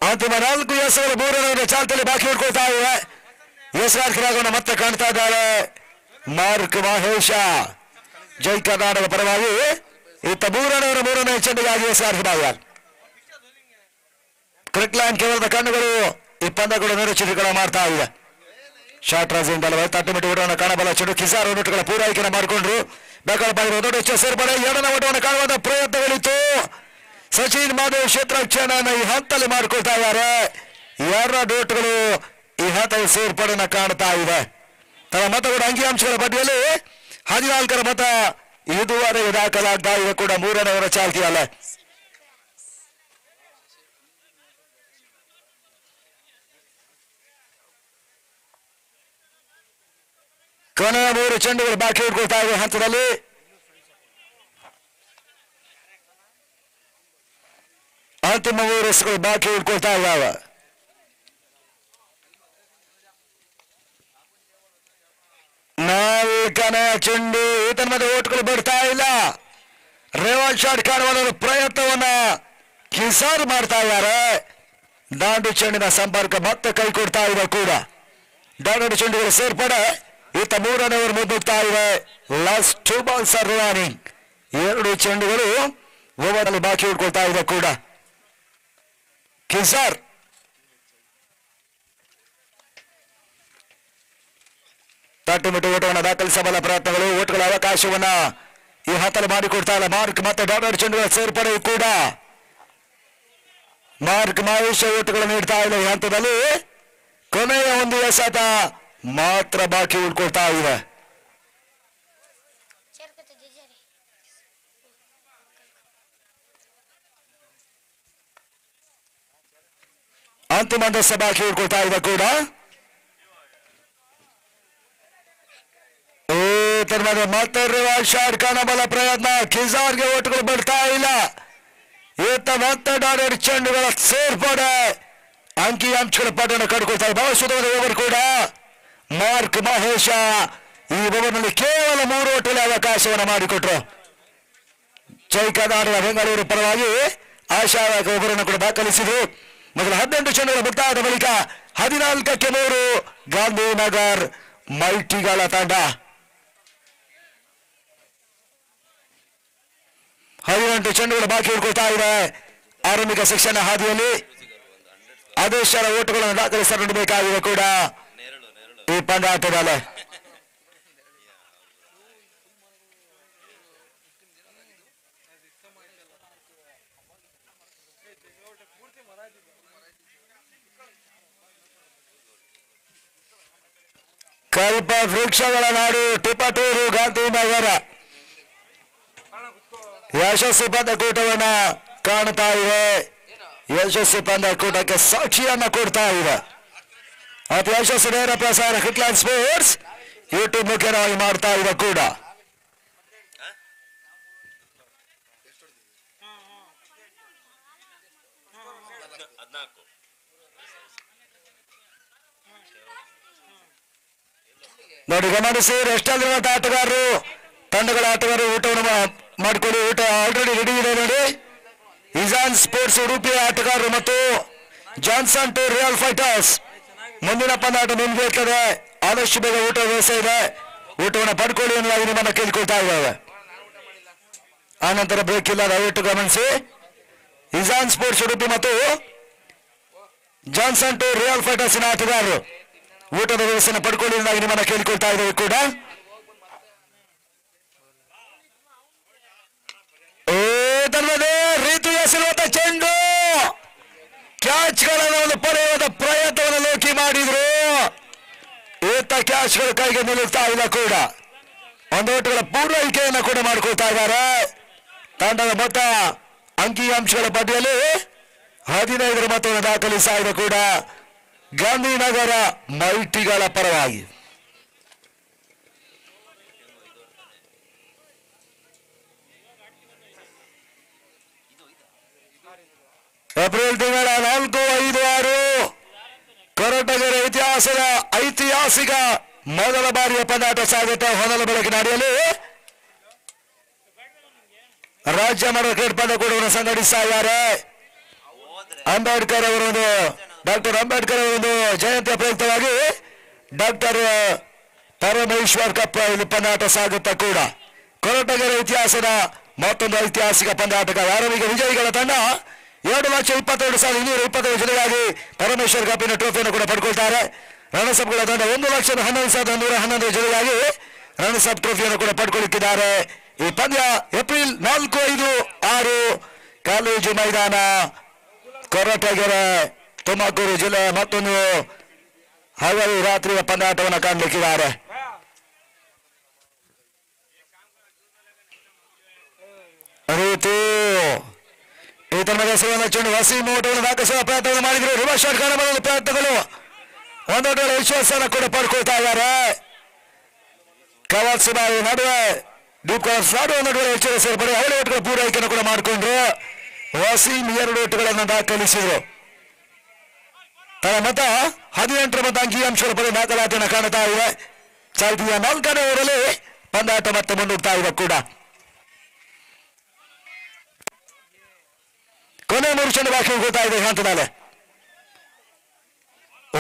ಅಂತಿಮ 4 ಎಸೆಗಳು 3ನೇ ಚಾಲ್ತಿಯಲ್ಲಿ ಬಾಕಿ ಉಳ್ಕೊಳ್ತಾ ಇವೆ. ಎಸ್ಆರ್ ಭಾಗವನ್ನು ಮತ್ತೆ ಕಾಣ್ತಾ ಇದ್ದಾರೆ. ಮಾರ್ಕ್ ಮಹೇಶ ಜೈ ಕರ್ನಾಟಕ ಪರವಾಗಿ ಇತ್ತ ಮೂರನೇ ಚೆಂಡಿಗಾಗಿ ಸಾರ್ಫ್ ಕ್ರಿಕ್ ಲೈನ್ ಕೇವಲದ ಕಣ್ಣುಗಳು ಈ ಪಂದ್ಯಗಳು ನಿರೀಕ್ಷಿತಗಳ ಮಾಡ್ತಾ ಇದೆ. ಶಾರ್ಟ್ ರಾಜಿಂದ ತಟ್ಟುಮಿಟ್ಟು ಓಟವನ್ನು ಕಾಣಬಲ್ಲ ಚೆಂಡು ಕಿಸಾರ್ ಓಟಗಳ ಪೂರೈಕೆಯನ್ನು ಮಾಡಿಕೊಂಡ್ರು. ಬೇಕಾದ ದೊಡ್ಡ ಸೇರ್ಪಡೆ ಎರಡನೇ ಓಟವನ್ನು ಕಾಣುವಂತ ಪ್ರಯತ್ನಗಳಿತ್ತು. ಸಚಿನ್ ಮಾದೇವ್ ಕ್ಷೇತ್ರಕ್ಷಣನ ಈ ಹಂತಲ್ಲಿ ಮಾಡಿಕೊಳ್ತಾ ಇದ್ದಾರೆ. ಎರಡು ಓಟಗಳು ಈ ಹಂತದ ಸೇರ್ಪಡೆಯನ್ನು ಕಾಣ್ತಾ ಇದೆ. ತಮ್ಮ ಮತಗಳ ಅಂಕಿಅಂಶಗಳ ಪಟ್ಟಿಯಲ್ಲಿ 14ರ ಮತ ಇದುವರೆಗೆ ದಾಖಲಾಗ್ತಾ ಇದೆ ಕೂಡ ಮೂರನೇ ಓವರ್ ಚಾಲ್ತಿಯಲ್ಲ. ಕೊನೆಯ 3 ಚೆಂಡುಗಳು ಬಾಕಿ ಉಳ್ಕೊಳ್ತಾ ಇರುವ ಹಂತದಲ್ಲಿ ಅಂತಿಮ 3 ಎಸೆಗಳು ಬಾಕಿ ಉಳ್ಕೊಳ್ತಾ ಇದ್ದಾವೆ. ನಾಲ್ಕನೆಯ ಚೆಂಡು ಈತನ ಮೇಲೆ ಓಟ್ಗಳು ಬಿಡ್ತಾ ಇಲ್ಲ. ರೇವಲ್ ಶಾಟ್ ಕಾಣುವ ಪ್ರಯತ್ನವನ್ನ ಕಿಸಾರ್ ಮಾಡ್ತಾ ಇದ್ದಾರೆ. ದಾಂಡು ಚೆಂಡಿನ ಸಂಪರ್ಕ ಮತ್ತೆ ಕೈ ಕೊಡ್ತಾ ಇದೆ ಕೂಡ. ದಾಂಡು ಚೆಂಡುಗಳು ಸೇರ್ಪಡೆ ಈತ ಮೂರನೇ ಓವರ್ ಮುನ್ನುಗ್ತಾ ಇದೆ. Last 2 balls are running. 2 ಚೆಂಡುಗಳು ಓವರ್ ಅಲ್ಲಿ ಬಾಕಿ ಉಳ್ಕೊಳ್ತಾ ಇದೆ ಕೂಡ. ಕಿಸಾರ್ ತಟ್ಟುಮಿಟ್ಟು ಓಟವನ್ನು ದಾಖಲಿಸಬಲ್ಲ ಪ್ರಯತ್ನಗಳು, ಓಟ್ಗಳ ಅವಕಾಶವನ್ನ ಈ ಹತ್ತಲು ಮಾಡಿಕೊಡ್ತಾ ಇಲ್ಲ. ಮಾರ್ಕ್ ಮತ್ತೆ ಡಾಕ್ಟರ್ ಚೆಂಡುಗಳ ಸೇರ್ಪಡೆ ಕೂಡ. ಮಾರ್ಕ್ ಮಹೇಶ್ ಓಟುಗಳು ನೀಡ್ತಾ ಇಲ್ಲ ಈ ಹಂತದಲ್ಲಿ. ಕೊನೆಯ ಒಂದು ಎಸೆತ ಮಾತ್ರ ಬಾಕಿ ಉಳ್ಕೊಳ್ತಾ ಇದೆ. ಅಂತಿಮ ದಸ ಬಾಕಿ ಉಳ್ಕೊಳ್ತಾ ಇದೆ ಕೂಡ. ಮತ್ತೆ ರಿವರ್ಸ್ ಶಾಟ್ ಕಾಣಬಲ್ಲ ಪ್ರಯತ್ನ. ಕಿಸಾರ್ಗೆ ಓಟುಗಳು ಬಿಡ್ತಾ ಇಲ್ಲ. ಈತ ಮತ್ತೆ ಡಾಕ್ಟರ್ ಚೆಂಡುಗಳ ಸೇರ್ಪಡೆ ಅಂಕಿಅಂಶಗಳ ಪಟ್ಟಣ ಕಡ್ಕೊಳ್ತಾ ಇದೆ. ಬಹಳ ಓವರ್ ಕೂಡ. ಮಾರ್ಕ್ ಮಹೇಶ ಈ ಓವರ್ನಲ್ಲಿ ಕೇವಲ 3 ಓಟಲ್ಲಿ ಅವಕಾಶವನ್ನು ಮಾಡಿಕೊಟ್ರು. ಜೈ ಕರ್ನಾಟಕ ಬೆಂಗಳೂರು ಪರವಾಗಿ ಆಶಾವಾದ ಓವರನ್ನು ಕೂಡ ದಾಖಲಿಸಿದ್ರು. ಮೊದಲ 18 ಚೆಂಡುಗಳ ಮುಕ್ತಾಯದ ಬಳಿಕ 14ಕ್ಕೆ 3 ಗಾಂಧಿನಗರ್ ಮಲ್ಟಿಗಳ ತಂಡ. 18 ಚೆಂಡುಗಳು ಬಾಕಿ ಉಳ್ಕೊಳ್ತಾ ಇದೆ. ಆರಂಭಿಕ ಶಿಕ್ಷಣ ಹಾದಿಯಲ್ಲಿ ಆದೇಶರ ಓಟುಗಳನ್ನು ದಾಖಲಿಸಬೇಕಾಗಿದೆ ಕೂಡ ಈ ಪಂದ್ಯಾಟದಲ್ಲಿ. ಕಲ್ಪ ವೃಕ್ಷಗಳ ನಾಡು ಟಿಪಟೂರು ಗಾಂಧಿನಗರ ಯಶಸ್ವಿ ಪಂದ್ಯಕೂಟವನ್ನ ಕಾಣ್ತಾ ಇದೆ. ಯಶಸ್ವಿ ಪಂದ್ಯಕೂಟಕ್ಕೆ ಸಾಕ್ಷಿಯನ್ನ ಕೊಡ್ತಾ ಇದೆ. ಅತಿ ಯಶಸ್ವಿ ನೇರ ಪ್ರಸಾರ ಕ್ರಿಕ್ಲೈನ್ ಸ್ಪೋರ್ಟ್ಸ್ ಯೂಟ್ಯೂಬ್ ಮುಖ್ಯವಾಗಿ ಮಾಡ್ತಾ ಇದೆ ಕೂಡ. ನೋಡಿ ಗಮನಿಸಿ, ಎಷ್ಟಲ್ಲಿರುವಂತ ಆಟಗಾರರು ತಂಡಗಳ ಆಟಗಾರರು ಊಟವನ್ನು ಮಾಡಿಕೊಳ್ಳಿ. ಊಟ ಆಲ್ರೆಡಿ ರೆಡಿ ಇದೆ ನೋಡಿ. ಇಜಾನ್ ಸ್ಪೋರ್ಟ್ಸ್ ಉಡುಪಿಯ ಆಟಗಾರರು ಮತ್ತು ಜಾನ್ಸನ್ ಟು ರಿಯಲ್ ಫೈಟರ್ಸ್ ಮುಂದಿನ ಪಂದ್ಯಾಟ ಮುಂದುವರಿಯುತ್ತದೆ. ಆದಷ್ಟು ಬೇಗ ಊಟ ವ್ಯವಸ್ಥೆ ಇದೆ, ಊಟವನ್ನು ಪಡ್ಕೊಳ್ಳಿ ಎನ್ನುವಾಗಿ ನಿಮ್ಮನ್ನು ಕೇಳಿಕೊಳ್ತಾ ಇದ್ದೇವೆ. ಆನಂತರ ಬ್ರೇಕ್ ಇಲ್ಲ, ದಯವಿಟ್ಟು ಗಮನಿಸಿ. ಇಜಾನ್ ಸ್ಪೋರ್ಟ್ಸ್ ಉಡುಪಿ ಮತ್ತು ಜಾನ್ಸನ್ ಟು ರಿಯಲ್ ಫೈಟರ್ಸ್ನ ಆಟಗಾರರು ಊಟದ ವ್ಯವಸ್ಥೆಯನ್ನು ಪಡ್ಕೊಳ್ಳಿ ಎನ್ನುವಾಗಿ ನಿಮ್ಮನ್ನು ಕೇಳಿಕೊಳ್ತಾ ಇದ್ದೇವೆ ಕೂಡ. ರೀತಿಯ ಸಿರುವಂತ ಚೆಂಡು ಕ್ಯಾಚ್ಗಳನ್ನು ಪಡೆಯುವ ಪ್ರಯತ್ನವನ್ನು ಲೋಕಿ ಮಾಡಿದ್ರು. ಈತ ಕ್ಯಾಚ್ಗಳು ಕೈಗೆ ನಿಲ್ಲುತ್ತಾ ಇಲ್ಲ ಕೂಡ. ಒಂದು ಓಟುಗಳ ಪೂರೈಕೆಯನ್ನು ಕೂಡ ಮಾಡಿಕೊಳ್ತಾ ಇದ್ದಾರೆ. ತಂಡದ ಮೊತ್ತ ಅಂಕಿಅಂಶಗಳ ಪಟ್ಟಿಯಲ್ಲಿ 15ರ ಮೊತ್ತವನ್ನು ದಾಖಲಿಸ್ತಾ ಇದೆ ಕೂಡ ಗಾಂಧಿನಗರ ಮಲ್ಟಿಗಳ ಪರವಾಗಿ. ಏಪ್ರಿಲ್ ತಿಂಗಳ 4, 5, 6 ಕೊರಟಗೆರೆ ಇತಿಹಾಸದ ಐತಿಹಾಸಿಕ ಮೊದಲ ಬಾರಿಯ ಪಂದ್ಯಾಟ ಸಾಧ್ಯತೆ ಹೊನಲ ಬೆಳಕಿನ ಅಡಿಯಲ್ಲಿ ರಾಜ್ಯ ಮಟ್ಟದ ಕ್ರಿಕೆಟ್ ಪಂದ್ಯಕೂಟವನ್ನು ಸಂಘಟಿಸ್ತಾ ಇದ್ದಾರೆ. ಅಂಬೇಡ್ಕರ್ ಅವರೊಂದು ಡಾಕ್ಟರ್ ಅಂಬೇಡ್ಕರ್ ಅವರೊಂದು ಜಯಂತಿಯ ಪ್ರಯುಕ್ತವಾಗಿ ಡಾಕ್ಟರ್ ಪರಮೇಶ್ವರ್ ಕಪ್ ಇಲ್ಲಿ ಪಂದ್ಯಾಟ ಸಾಗುತ್ತಾ ಕೂಡ. ಕೊರಟಗೆರೆ ಇತಿಹಾಸದ ಮತ್ತೊಂದು ಐತಿಹಾಸಿಕ ಪಂದ್ಯಾಟಕ ಯಾರವೀಗ ವಿಜಯಿಗಳ ತಂಡ 2,22,225 ಜೊತೆಗಾಗಿ ಪರಮೇಶ್ವರ್ ಕಪಿನ ಟ್ರೋಫಿಯನ್ನು ಕೂಡ ಪಡ್ಕೊಳ್ತಾರೆ. ರನ್ನರ್ಸ್ಅಪ್ಗಳ ತಂಡ 1,11,111 ಜೊತೆಗಾಗಿ ರನ್ನರ್ಸ್ಅಪ್ ಟ್ರೋಫಿಯನ್ನು ಕೂಡ ಪಡ್ಕೊಳ್ಳುತ್ತಿದ್ದಾರೆ. ಈ ಪಂದ್ಯ ಏಪ್ರಿಲ್ 4, 5, 6 ಕಾಲೇಜು ಮೈದಾನ ಕೊರಟಗೆರೆ ತುಮಕೂರು ಜಿಲ್ಲೆ. ಮತ್ತೊಂದು ಹಗಲು ರಾತ್ರಿಯ ಪಂದ್ಯಾಟವನ್ನು ಕಾಣಲಿಕ್ಕಿದ್ದಾರೆ. ಋತು ಚೆಂಡು ವಸೀಂ ಓಟವನ್ನು ದಾಖಲಿಸುವ ಪ್ರಯತ್ನವನ್ನು ಮಾಡಿದ್ರು. ರಿವರ್ಸ್ ಶಾಟ್ ಕಾಣಬಲ್ಲ ಪ್ರಯತ್ನಗಳು ಒಂದೊಂದು ವಿಶ್ವಾಸನ ಕೂಡ ಪಡ್ಕೊಳ್ತಾ ಇದ್ದಾರೆ. ಕವಾತ್ಸುಬಾಯಿ ನಡುವೆ ಡೀಪ್ ಕವಾತ್ಸ್ ನಡುವೆ ಎಚ್ಚರ ಸೇರ್ಪಡೆ 2 ಓಟುಗಳ ಪೂರೈಕೆಯನ್ನು ಕೂಡ ಮಾಡಿಕೊಂಡ್ರು. ವಸೀಂ 2 ಓಟುಗಳನ್ನು ದಾಖಲಿಸಿದ್ರು. ತನ್ನ ಮತ 18ರ ಮತ ಅಂಕಿಅಂಶಗಳ ಪಡೆ ದಾಖಲಾತಿಯನ್ನು ಕಾಣುತ್ತಾ ಇದೆ. ಚಾಲ್ತಿಯ 4ನೇ ಓವರಲ್ಲಿ ಪಂದ್ಯಾಟ ಮತ್ತೆ ಮುನ್ನುಗ್ತಾ ಇದೆ ಕೂಡ. ಕೊನೆ 3 ಚೆಂಡು ಬಾಕಿ ಹೋಗ್ತಾ ಇದೆ ಹಂತದಲ್ಲಿ.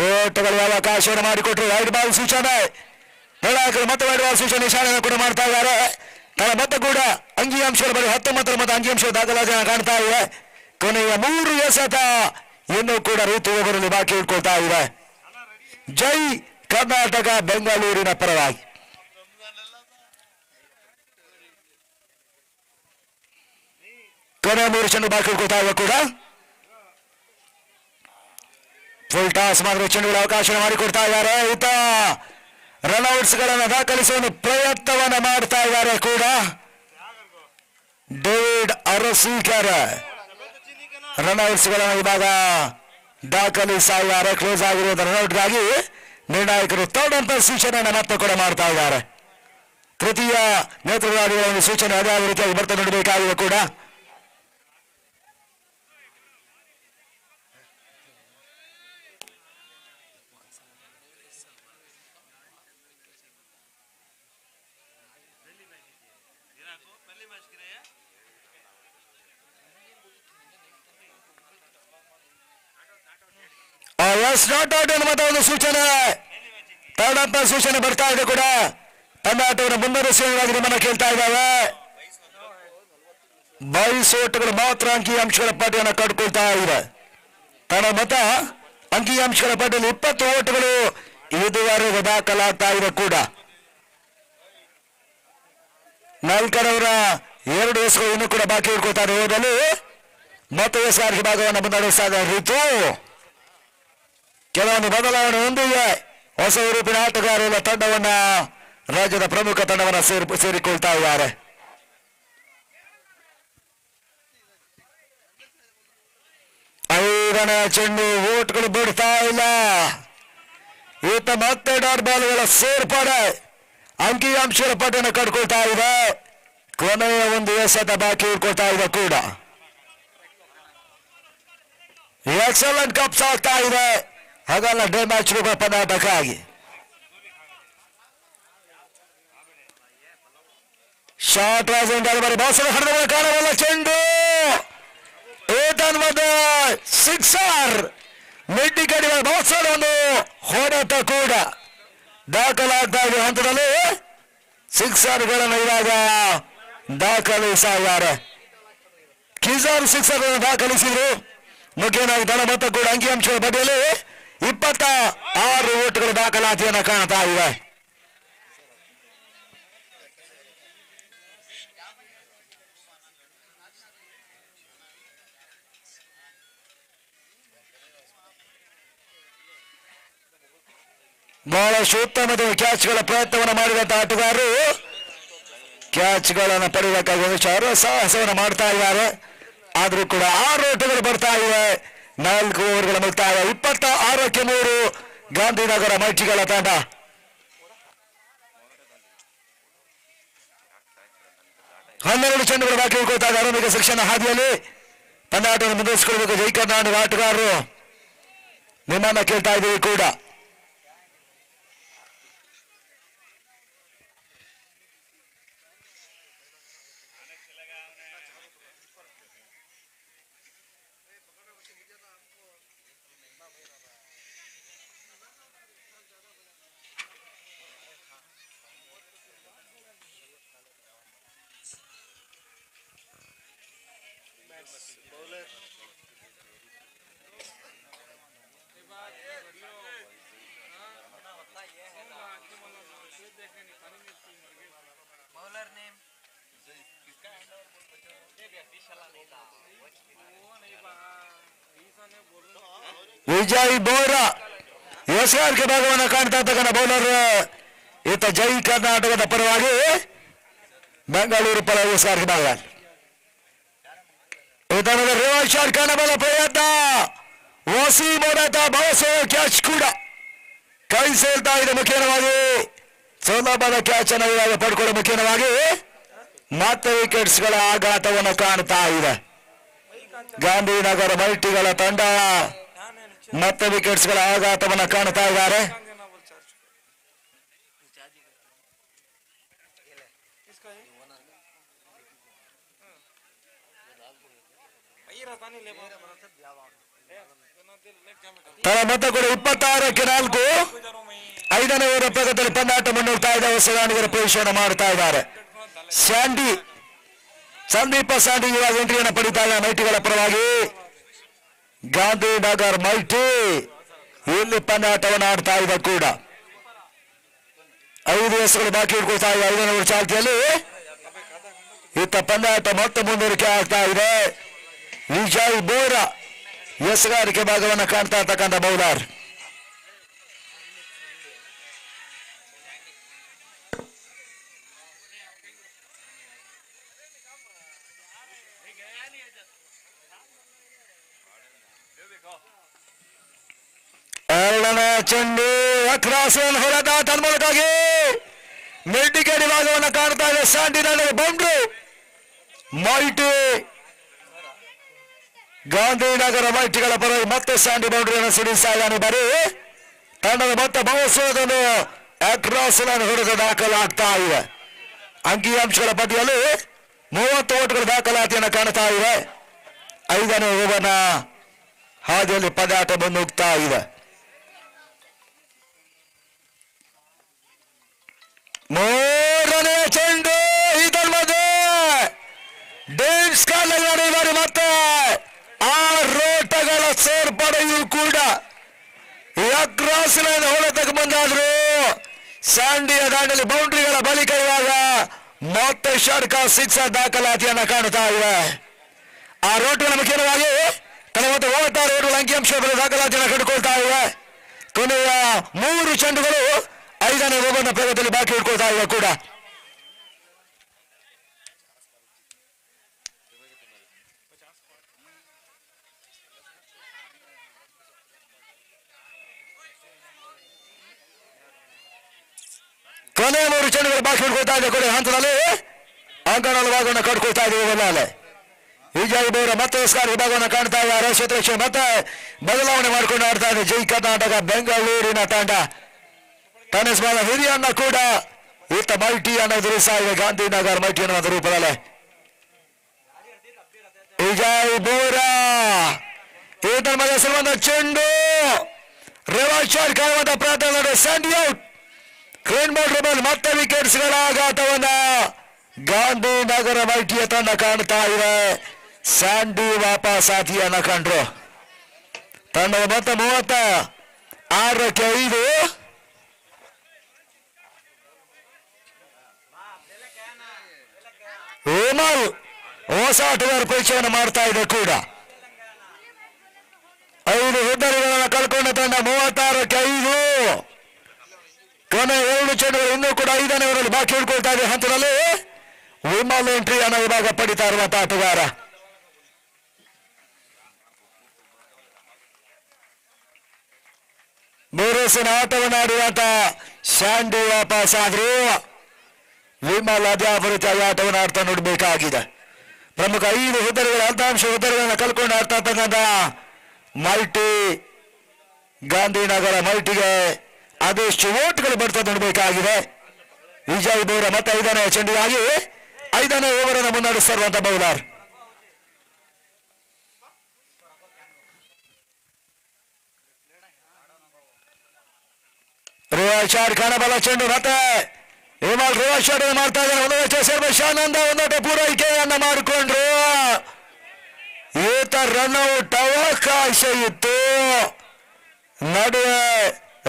ಓಟಗಳಿಗೆ ಅವಕಾಶವನ್ನು ಮಾಡಿಕೊಟ್ರು. ವೈಡ್ ಬಾಲ್ ಸೂಚನೆ ನಿರ್ಣಾಯಕರು ಮತ್ತೆ ವೈಡ್ ಬಾಲ್ ಸೂಚನೆ ನಿಶಾನೆಯನ್ನು ಕೂಡ ಮಾಡ್ತಾ ಇದ್ದಾರೆ. ತನ್ನ ಮತ ಕೂಡ ಅಂಕಿಅಂಶಗಳ ಬರೀ 19ರ ಮತ ಅಂಕಿಅಂಶ ದಾಖಲಾತಿಯನ್ನು ಕಾಣ್ತಾ ಇದೆ. ಕೊನೆಯ 3 ಎಸೆತ ಇನ್ನೂ ಕೂಡ ಋತು ಓವರಲ್ಲಿ ಬಾಕಿ ಇಟ್ಕೊಳ್ತಾ ಇದೆ. ಜೈ ಕರ್ನಾಟಕ ಬೆಂಗಳೂರಿನ ಪರವಾಗಿ. ಕೊನೆಯ 3 ಚೆಂಡು ಬಾಕಿ ಇಟ್ಕೊಳ್ತಾ ಇದೆ ಕೂಡ. ಫುಲ್ ಟಾಸ್ ಮಾಡಿದ್ರೆ ಚೆಂಡುಗಳ ಅವಕಾಶ ಮಾಡಿಕೊಡ್ತಾ ಇದ್ದಾರೆ. ಈತ ರನ್ಔಟ್ಸ್ ಗಳನ್ನು ದಾಖಲಿಸುವ ಪ್ರಯತ್ನವನ್ನ ಮಾಡ್ತಾ ಇದ್ದಾರೆ ಕೂಡ. ಡೇವಿಡ್ ಅರಸೀಕರ್ ರನ್ಔಟ್ಸ್ ಗಳನ್ನು ಇವಾಗ ದಾಖಲಿಸ್ತಾ ಇದ್ದಾರೆ. ಕ್ಲೋಸ್ ಆಗಿರುವುದರ ರನ್ಔಟ್ಗಾಗಿ ನಿರ್ಣಾಯಕರು ಥರ್ಡ್ ಅಂಪೈರ್ ಸೂಚನೆಯನ್ನು ಮತ್ತೆ ಕೂಡ ಮಾಡ್ತಾ ಇದ್ದಾರೆ. ತೃತೀಯ ನೇತೃತ್ವದ ಒಂದು ಸೂಚನೆ ಅದೇ ರೀತಿಯಾಗಿ ಬರ್ತಾ ನೋಡಬೇಕಾಗಿದೆ ಕೂಡ. ನಾಟ್ ಔಟ್ ಎನ್ನುವಂತ ಒಂದು ಸೂಚನೆ ಥರ್ಡ್ ಅಂಪೈರ್ ಸೂಚನೆ ಬರ್ತಾ ಇದೆ ಕೂಡ. ಪಂದ್ಯಾಟವನ್ನು ಮುಂದುವರಿಸುವುದಾಗಿ ನಿಮ್ಮನ್ನ ಕೇಳ್ತಾ ಇದ್ದಾವೆ. 22 ಓಟಗಳು ಮಾತ್ರ ಅಂಕಿಅಂಶಗಳ ಪಟ್ಟಿಯನ್ನು ಕಟ್ಕೊಳ್ತಾ ಇದೆ. ತನ್ನ ಮತ ಅಂಕಿಅಂಶಗಳ ಪಟ್ಟಿಯಲ್ಲಿ 20 ಓಟಗಳು ಇದುವರೆಗೆ ದಾಖಲಾಗ್ತಾ ಇದೆ ಕೂಡ. 4ರವರ 2 ಎಸ್ಗಳು ಇನ್ನೂ ಕೂಡ ಬಾಕಿ ಇಟ್ಕೊಳ್ತಾರೆ. ಹೋದಲ್ಲಿ ಮತ್ತೆ ಎಸ್ಆರ್ಗೆ ಭಾಗವನ್ನು ಮುನ್ನಡೆಸ್ತಾ ಇದ್ದಾರೆ ಋತು. ಕೆಲವೊಂದು ಬದಲಾವಣೆ ಹೊಂದಿದೆ. ಹೊಸ ರೂಪಿನ ಆಟಗಾರರ ತಂಡವನ್ನ ರಾಜ್ಯದ ಪ್ರಮುಖ ತಂಡವನ್ನ ಸೇರಿಕೊಳ್ತಾ ಇದ್ದಾರೆ. ಐದನೇ ಚೆಂಡು ಓಟ್ಗಳು ಬಿಡ್ತಾ ಇಲ್ಲ. ಈತ ಮತ್ತೆ ಡಾಟ್ ಬಾಲ್ಗಳ ಸೇರ್ಪಡೆ ಅಂಕಿಅಂಶಗಳ ಪಟ್ಟಿಯನ್ನು ಕಟ್ಕೊಳ್ತಾ ಇದೆ. ಕೊನೆಯ ಒಂದು ಎಸೆತ ಬಾಕಿ ಇಟ್ಕೊಳ್ತಾ ಇದೆ ಕೂಡ. ಎಕ್ಸಲೆಂಟ್ ಕಪ್ಸ್ ಆಗ್ತಾ ಇದೆ. ಹಾಗಲ್ಲ ಡೇ ಮ್ಯಾಚ್ ಪಂದ್ಯಾಟಕ್ಕಾಗಿ ಶಾರ್ಟ್ ಬಾಸನ ಹರಿದ ಕಾಣಬಲ್ಲ ಚೆಂಡು ಸಿಕ್ಸರ್ ಮಿಡ್ಡಿ ಕಡಿಮೆ ಬಾಸನ ಒಂದು ಹೊಡೆತ ಕೂಡ ದಾಖಲಾಗ್ತಾ ಇದೆ ಹಂತದಲ್ಲಿ. ಸಿಕ್ಸರ್ಗಳನ್ನು ಇವಾಗ ದಾಖಲಿಸಿದ್ದಾರೆ. ಕಿಜಾರ್ ಸಿಕ್ಸರ್ ದಾಖಲಿಸಿದ್ರು. ಮುಖ್ಯವಾಗಿ ದಳ ಮೊತ್ತ ಕೂಡ ಅಂಕಿಅಂಶಗಳ ಬದಿಯಲ್ಲಿ 26 ಓಟುಗಳ ದಾಖಲಾತಿಯನ್ನು ಕಾಣ್ತಾ ಇವೆ. ಬಹಳಷ್ಟು ಉತ್ತಮ ಕ್ಯಾಚ್ಗಳ ಪ್ರಯತ್ನವನ್ನು ಮಾಡಿದಂತಹ ಆಟಗಾರರು ಕ್ಯಾಚ್ಗಳನ್ನು ಪಡೆಯಬೇಕಾಗಿ ಒಂದು ಸಾಹಸವನ್ನು ಮಾಡ್ತಾ ಇದ್ದಾರೆ. ಆದರೂ ಕೂಡ 6 ಓಟಗಳು ಬರ್ತಾ ಇವೆ. 4 ಓವರ್ಗಳ ಮುಕ್ತಾಯ. 26ಕ್ಕೆ 3 ಗಾಂಧಿನಗರ ಮೈಟಿಗಳ ತಂಡ. ಹನ್ನೆರಡು ಚೆಂಡುಗಳು ಬಾಕಿ ಉಳ್ಕೊಳ್ತಾ ಇದ್ದಾರೆ. ಆರಂಭಿಕ ಸೆಕ್ಷನ್ ಹಾದಿಯಲ್ಲಿ ಪಂದ್ಯಾಟವನ್ನು ಮುಂದುವರಿಸಿಕೊಳ್ಳಬೇಕು ಜೈ ಕರ್ನಾಟಕ ಆಟಗಾರರು. ನಿಮ್ಮನ್ನ ಕೇಳ್ತಾ ಇದ್ದೀವಿ ಕೂಡ. ವಿಜಯ್ ಬೋರಾ ಎಸ್ಆರ್ಕೆ ಭಾಗವನ್ನು ಕಾಣ್ತಾ ಇರ್ತಕ್ಕಂಥ ಬೌಲರ್ ಈತ ಜೈ ಕರ್ನಾಟಕದ ಪರವಾಗಿ ಬೆಂಗಳೂರು ಪರ ಎಸ್ಆರ್ಕೆ ಭಾಗ ಈತನದ ರಿವರ್ಸ್ ಶಾಟ್ ಕಾಣಬಲ್ಲ ಪ್ರಯತ್ನ ವಸೀಂ ಹೊಡೆತ ಬೌಸೋ ಕ್ಯಾಚ್ ಕೂಡ ಕೈ ಸೇರ್ತಾ ಇದೆ. ಮುಖ್ಯವಾಗಿ ಸುಲಭದ ಕ್ಯಾಚ್ ಅನ್ನು ಇವಾಗ ಪಡ್ಕೊಳ್ಳೋ ಮುಖ್ಯವಾಗಿ ಮತ್ತೆ ವಿಕೆಟ್ಸ್ಗಳ ಆಘಾತವನ್ನು ಕಾಣ್ತಾ ಇದೆ. ಗಾಂಧಿನಗರ ಮಲ್ಟಿಗಳ ತಂಡ ಮತ್ತೆ ವಿಕೆಟ್ಸ್ಗಳ ಆಘಾತವನ್ನು ಕಾಣ್ತಾ ಇದ್ದಾರೆ. ಮೊತ್ತ ಕೂಡ 26ಕ್ಕೆ 4 5ನೇ ಓವರ್ ಪ್ರಗತಿಯಲ್ಲಿ ಪಂದ್ಯಾಟ ಮುನ್ನೋಗ್ತಾ ಇದೆ. ಹೊಸದಾನಿಗರ ಪ್ರವೇಶವನ್ನು ಮಾಡ್ತಾ ಇದ್ದಾರೆ. ಸ್ಯಾಂಡಿ ಸಂದೀಪ ಸ್ಯಾಂಡಿ ಇವಾಗ ಎಂಟ್ರಿಯನ್ನು ಪಡಿತಾ ಇದ್ದಾರೆ ಮೈಟಿಗಳ ಪರವಾಗಿ. ಗಾಂಧಿನಗರ್ ಮಲ್ಟಿ ಇಲ್ಲಿ ಪಂದ್ಯಾಟವನ್ನು ಆಡ್ತಾ ಇದೆ ಕೂಡ 5 ಎಸ್ಗಳು ಬಾಕಿ ಇಟ್ಕೊಳ್ತಾ ಇದೆ. 5ನೇ ಓವರ್ ಚಾಲ್ತಿಯಲ್ಲಿ ಇತ್ತ ಪಂದ್ಯಾಟ ಮತ್ತೆ ಮುಂದುವರಿಕೆ ಆಗ್ತಾ ಇದೆ. ವಿಜಯ್ ಬೋರಾ ಎಸ್ಗಾರಿಕೆ ಭಾಗವನ್ನು ಕಾಣ್ತಾ ಇರ್ತಕ್ಕಂಥ ಬೌಲರ್. ಎರಡನೇ ಚೆಂಡು ಅಕ್ರಾಸ್ ಹೊಡೆದ ತನ್ಮೂಲಕ್ಕಾಗಿ ಮಿಡ್ಡಿಗೇಡಿ ಭಾಗವನ್ನು ಕಾಣ್ತಾ ಇದೆ. ಸ್ಯಾಂಡಿನಲ್ಲಿ ಬೌಂಡ್ರಿ ಮೈಟಿ ಗಾಂಧಿನಗರ ಮೈಟಿಗಳ ಪರವಾಗಿ ಮತ್ತೆ ಸ್ಯಾಂಡಿ ಬೌಂಡ್ರಿಯನ್ನು ಸಿಡಿಸ್ತಾ ಇದ್ದಾನೆ. ಬರೀ ತಂಡದ ಮತ್ತೆ ಬಹುಸೋದನ್ನು ಅಕ್ರಾಸ್ ಹೊಡೆದ ದಾಖಲಾಗ್ತಾ ಇದೆ. ಅಂಕಿಅಂಶಗಳ ಪಟ್ಟಿಯಲ್ಲಿ 30 ಓಟ್ಗಳ ದಾಖಲಾತಿಯನ್ನು ಕಾಣ್ತಾ ಇದೆ. 5ನೇ ಓವರ್ನ ಹಾದಿಯಲ್ಲಿ ಪಂದ್ಯಾಟ ಮುನ್ನುಗ್ತಾ ಇದೆ. 3ನೇ ಚೆಂಡು ಇದರ ಮಧ್ಯೆ ಡೇಮ್ಸ್ ಕಾಲಗಾಡಿ ಮತ್ತೆ ಆ ರೋಟಗಳ ಸೇರ್ಪಡೆಯೂ ಕೂಡ ಅಕ್ರಾಸ್ ಹೊಡೆತಕ್ಕೆ ಮುಂದಾದ್ರು. ಸ್ಯಾಂಡಿಯ ದಾಂಡಲ್ಲಿ ಬೌಂಡ್ರಿಗಳ ಬಳಿಕ ಇವಾಗ ಮತ್ತೆ ಷಡ್ಕ 6 ದಾಖಲಾತಿಯನ್ನು ಕಾಣುತ್ತಾ ಇವೆ. ಆ ರೋಟ್ಗಳ ಮುಖ್ಯವಾಗಿ ತನ್ನ ಮತ್ತೆ 36 ಓಟುಗಳ ಅಂಕಿಅಂಶಗಳ ದಾಖಲಾತಿಯನ್ನು ಕಂಡುಕೊಳ್ತಾ ಇವೆ. ಕೊನೆಯ 3 ಚೆಂಡುಗಳು 5ನೇ ಓವರ್ನ ಪ್ರಗತಿಯಲ್ಲಿ ಬಾಕಿ ಇಟ್ಕೊಳ್ತಾ ಇವೆ ಕೂಡ. ಕೊನೆಯ 3 ಚೆಂಡುಗಳು ಬಾಕಿ ಇಟ್ಕೊಳ್ತಾ ಇದೆ. ಕೊನೆ ಹಂತದಲ್ಲಿ ಅಂಕಣದ ಭಾಗವನ್ನು ಕಟ್ಕೊಳ್ತಾ ಇದೆ. ವಿಜಯ್ ಬೋರಾ ಮತ್ತೆ ಎಸ್ಗಾರಿಕೆ ಭಾಗವನ್ನು ಕಾಣ್ತಾ ಇದ್ದಾರೆ. ಕ್ಷೇತ್ರ ಮತ್ತೆ ಬದಲಾವಣೆ ಮಾಡಿಕೊಂಡು ಆಡ್ತಾ ಇದೆ ಜೈ ಕರ್ನಾಟಕ ಬೆಂಗಳೂರಿನ ತಂಡ. ಟೆನಿಸ್ ಬಾಲ ಹಿರಿಯನ್ನ ಕೂಡ ಈತ ಮಲ್ಟಿಯನ್ನು ಎದುರಿಸ್ತಾ ಇದೆ. ಗಾಂಧಿನಗರ್ ಮಲ್ಟಿ ಅನ್ನುವಂಥ ರೂಪದಲ್ಲಿ ವಿಜಯ್ ಬೋರಾ ಈತನ ಮಗ ಸಿಗುವಂತ ಚೆಂಡು ರಿವರ್ಸ್ ಶಾಟ್ ಕಾಣುವಂತ ಪ್ರಯತ್ನ ನೋಡಿ. Sandy out. ಕ್ಲೀನ್ ಬೌಂಡ್ರಿ ಮತ್ತೆ ವಿಕೆಟ್ಸ್ಗಳ ಆಘಾತವನ್ನ ಗಾಂಧಿನಗರ ಮಲ್ಟಿಯ ತಂಡ ಕಾಣ್ತಾ ಇದೆ. ಸ್ಯಾಂಡಿ ವಾಪಸ್ ಸಾಥಿಯನ್ನ ಕಂಡ್ರು. ತಂಡದ ಮೊತ್ತ 36ಕ್ಕೆ 5. ವಿಮಲ್ ಹೊಸ ಆಟಗಾರ ಪರೀಕ್ಷೆಯನ್ನು ಮಾಡ್ತಾ ಇದೆ ಕೂಡ. 5 ಹುದ್ದರಿಗಳನ್ನು ಕಳ್ಕೊಂಡ ತಂಡ 36ಕ್ಕೆ 5. ಕೊನೆ 2 ಚೆಂಡುಗಳು ಇನ್ನೂ ಕೂಡ 5ನೇ ಓವರಲ್ಲಿ ಬಾಕಿ ಹಿಡ್ಕೊಳ್ತಾ ಇದೆ. ಹಂತದಲ್ಲಿ ವಿಮಲ್ ಎಂಟ್ರಿಯನ್ನು ಇವಾಗ ಪಡಿತಾ ಇರುವಂತ ಆಟಗಾರ. ಮೂರಸಿನ ಆಟವನ್ನು ಆಡುವಂತ ಸ್ಯಾಂಡಿ ವಾಪಸ್ ಆದ್ರು. ವಿಮಲ್ ಅದ್ಯಾವೃತಿಯಾಗಿ ಆಟವನ್ನು ಆಡ್ತಾ ನೋಡಬೇಕಾಗಿದೆ. ಪ್ರಮುಖ 5 ಹುದ್ದರಿಗಳ ಅಂತಾಂಶ ಹುದ್ದರಿಗಳನ್ನು ಕಳ್ಕೊಂಡು ಆಡ್ತಾ ಇರ್ತಕ್ಕಂಥ ಮಲ್ಟಿ ಗಾಂಧಿನಗರ ಮಲ್ಟಿಗೆ ಅದೆಷ್ಟು ಓಟ್ಗಳು ಬರ್ತಾ ನೋಡಬೇಕಾಗಿದೆ. ವಿಜಯ್ ಬೋರಾ ಮತ್ತೆ 5ನೇ ಚೆಂಡಿಗಾಗಿ 5ನೇ ಓವರ್ ಅನ್ನು ಮುನ್ನಡೆಸ್ತಾ ಇರುವಂತ ಬೌಲರ್. ರಿವರ್ಸ್ ಶಾಟ್ ಕಾಣಬಲ್ಲ ಚೆಂಡು ಮತ್ತೆ ವಿಮಲ್ ರಿವರ್ಸ್ ಶಾಟ್ ಮಾಡ್ತಾ ಇದ್ದಾರೆ. ಒಂದು ಸರ್ವೇಶಾನಂದ ಒಂದೋಟ ಪೂರೈಕೆಯನ್ನ ಮಾಡಿಕೊಂಡ್ರು. ಈತ ರನ್ಔಟ್ ಅವಕಾಶ ಇತ್ತು. ನಡುವೆ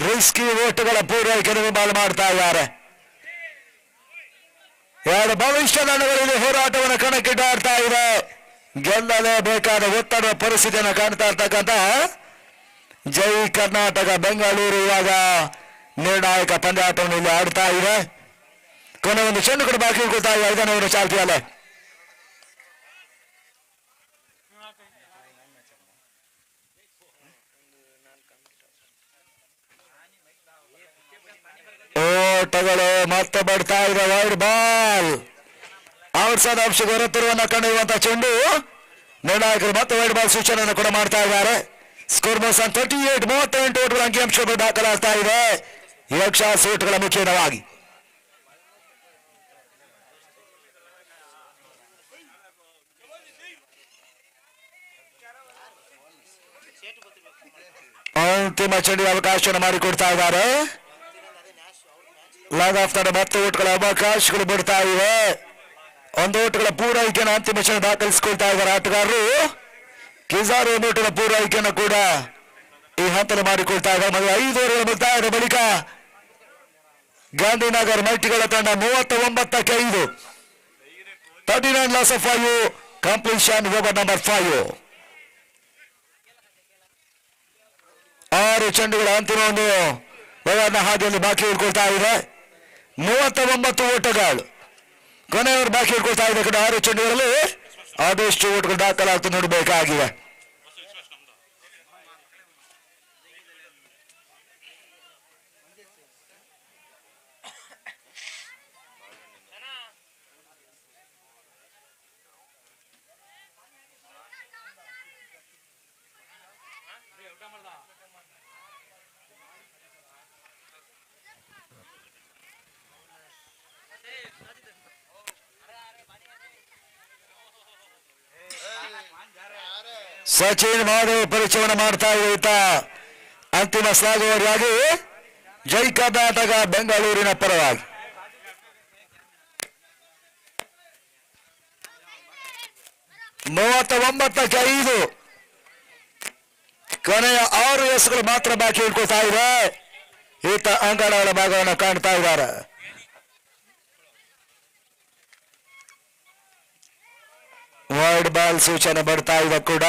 ರಿಸ್ಕಿ ಓಟುಗಳ ಪೂರೈಕೆ ವಿಮಲ್ ಮಾಡ್ತಾ ಇದ್ದಾರೆ. ಎರಡು ಭವಿಷ್ಯ ತಂಡಗಳಲ್ಲಿ ಹೋರಾಟವನ್ನು ಕಣಕ್ಕಿಟ್ಟಾಡ್ತಾ ಇದೆ. ಗೆಲ್ಲಲೇಬೇಕಾದ ಒತ್ತಡ ಪರಿಸ್ಥಿತಿಯನ್ನು ಕಾಣ್ತಾ ಇರ್ತಕ್ಕಂಥ ಜೈ ಕರ್ನಾಟಕ ಬೆಂಗಳೂರು ಇವಾಗ ನಿರ್ಣಾಯಕ ಪಂದ್ಯಾಟವನ್ನು ಇಲ್ಲಿ ಆಡ್ತಾ ಇದೆ. ಕೊನೆ ಒಂದು ಚೆಂಡು ಕೂಡ ಬಾಕಿ ಉಳ್ಕೊಳ್ತಾ ಇದೆ 5ನೇ ಓವರ್ ಚಾಲ್ತಿಯಲ್ಲೇ. ಓಟಗಳು ಮತ್ತೆ ಬರ್ತಾ ಇದೆ. ವೈಡ್ ಬಾಲ್ ಔಟ್ಸೈಡ್ ಅಂಶಕ್ಕೆ ಹೊರತಿರುವನ್ನ ಕಂಡಿರುವಂತಹ ಚೆಂಡು. ನಿರ್ಣಾಯಕರು ಮತ್ತೆ ವೈಡ್ ಬಾಲ್ ಸೂಚನೆಯನ್ನು ಕೂಡ ಮಾಡ್ತಾ ಇದ್ದಾರೆ. ಸ್ಕೋರ್ ಮೋಸನ್ 38 ಓಟಗಳ ಅಂಕಿಅಂಶಗಳು ದಾಖಲಾಗ್ತಾ ಇದೆ. ಯಕ್ಷಾಸ್ ಓಟಗಳ ಮುಖೇನವಾಗಿ ಅಂತಿಮ ಚೆಂಡಿಗೆ ಅವಕಾಶವನ್ನು ಮಾಡಿಕೊಡ್ತಾ ಇದ್ದಾರೆ. ಲಾಗ್ ಆಫ್ ತರ 10 ಓಟ್ಗಳ ಅವಕಾಶಗಳು ಬಿಡ್ತಾ ಇವೆ. 1 ಓಟ್ಗಳ ಪೂರೈಕೆಯನ್ನು ಅಂತಿಮ ಚೆಂಡು ದಾಖಲಿಸಿಕೊಳ್ತಾ ಇದ್ದಾರೆ ಆಟಗಾರರು. ಕಿಜಾರ್ 1 ಓಟಗಳ ಪೂರೈಕೆಯನ್ನು ಕೂಡ ಈ ಹಂತದಲ್ಲಿ ಮಾಡಿಕೊಳ್ತಾ ಇದ್ದಾರೆ. 5 ಓವರ್ಗಳ ಮುಕ್ತಾಯದ ಬಳಿಕ ಗಾಂಧಿನಗರ್ ಮಲ್ಟಿಗಳ ತಂಡ 39-5 39 loss of 5 completion over number 5. 6 ಚೆಂಡುಗಳ ಅಂತಿಮ ಒಂದು ಓವರ್ನ ಹಾದಿಯಲ್ಲಿ ಬಾಕಿ ಉಳ್ಕೊಳ್ತಾ ಇದೆ. 39 ಓಟಗಳು ಕೊನೆಯವರು ಬಾಕಿ ಉಳ್ಕೊಳ್ತಾ ಇದೆ. 6 ಚೆಂಡುಗಳಲ್ಲಿ ಆದಷ್ಟು ಓಟ್ಗಳು ದಾಖಲಾಗ್ತಾ ನೋಡಬೇಕಾಗಿದೆ. ಸಚಿನ್ ಮಾಧವ್ ಪರಿಚಯವನ್ನು ಮಾಡ್ತಾ ಇದ್ದ ಅಂತಿಮ ಸಾಗುವವರಾಗಿ ಜೈ ಕರ್ನಾಟಕ ಬೆಂಗಳೂರಿನ ಪರವಾಗಿ 39-5 ಕೊನೆಯ 6 ಎಸ್ಗಳು ಮಾತ್ರ ಬಾಕಿ ಇಟ್ಕೊಳ್ತಾ ಇದೆ. ಈತ ಅಂಗಡಗಳ ಭಾಗವನ್ನು ಕಾಣ್ತಾ ಇದ್ದಾರೆ. ವೈಡ್ ಬಾಲ್ ಸೂಚನೆ ಬರ್ತಾ ಇದೆ ಕೂಡ.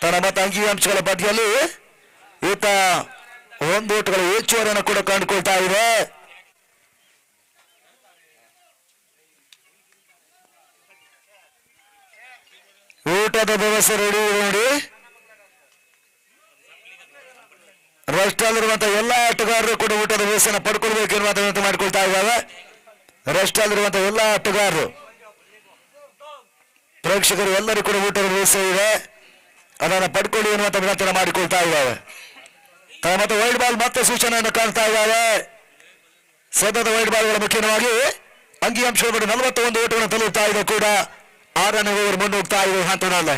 ತನ್ನ ಮತ್ತು ಅಂಕಿಅಂಶಗಳ ಪಟ್ಟಿಯಲ್ಲಿ ಈತ 1 ಓಟ್ಗಳ ಹೆಚ್ಚುವರಿಯನ್ನು ಕೂಡ ಕಂಡುಕೊಳ್ತಾ ಇದೆ. ಊಟದ ವ್ಯವಸ್ಥೆ ರೆಡಿ ನೋಡಿ. ರೆಸ್ಟ್ ಅಲ್ಲಿರುವಂತಹ ಎಲ್ಲ ಆಟಗಾರರು ಕೂಡ ಊಟದ ವ್ಯವಸ್ಥೆಯನ್ನು ಪಡ್ಕೊಳ್ಬೇಕೆನ್ನುವಂತ ವಿನಂತಿ ಮಾಡಿಕೊಳ್ತಾ ಇದ್ದಾರೆ. ರೆಸ್ಟ್ ಅಲ್ಲಿರುವಂತಹ ಎಲ್ಲ ಆಟಗಾರರು ಪ್ರೇಕ್ಷಕರು ಎಲ್ಲರೂ ಕೂಡ ಊಟದ ವ್ಯವಸ್ಥೆ ಇದೆ, ಅದನ್ನು ಪಡ್ಕೊಳ್ಳಿ ಎನ್ನುವಂತ ವಿನಂತಿಯನ್ನು ಮಾಡಿಕೊಳ್ತಾ ಇದ್ದಾವೆ. ಮತ್ತೆ ವೈಡ್ ಬಾಲ್ ಮತ್ತೆ ಸೂಚನೆಯನ್ನು ಕಾಣ್ತಾ ಇದ್ದಾವೆ. ಸತತ ವೈಡ್ ಬಾಲ್ಗಳ ಮುಖ್ಯವಾಗಿ ಅಂಕಿಅಂಶಗಳು 41 ಓಟಗಳನ್ನು ತಲುಪ್ತಾ ಇದೆ ಕೂಡ. 6ನೇ ಓವರ್ ಮುನ್ನೋಗ್ತಾ ಇದೆ ಹಂತದಲ್ಲೇ.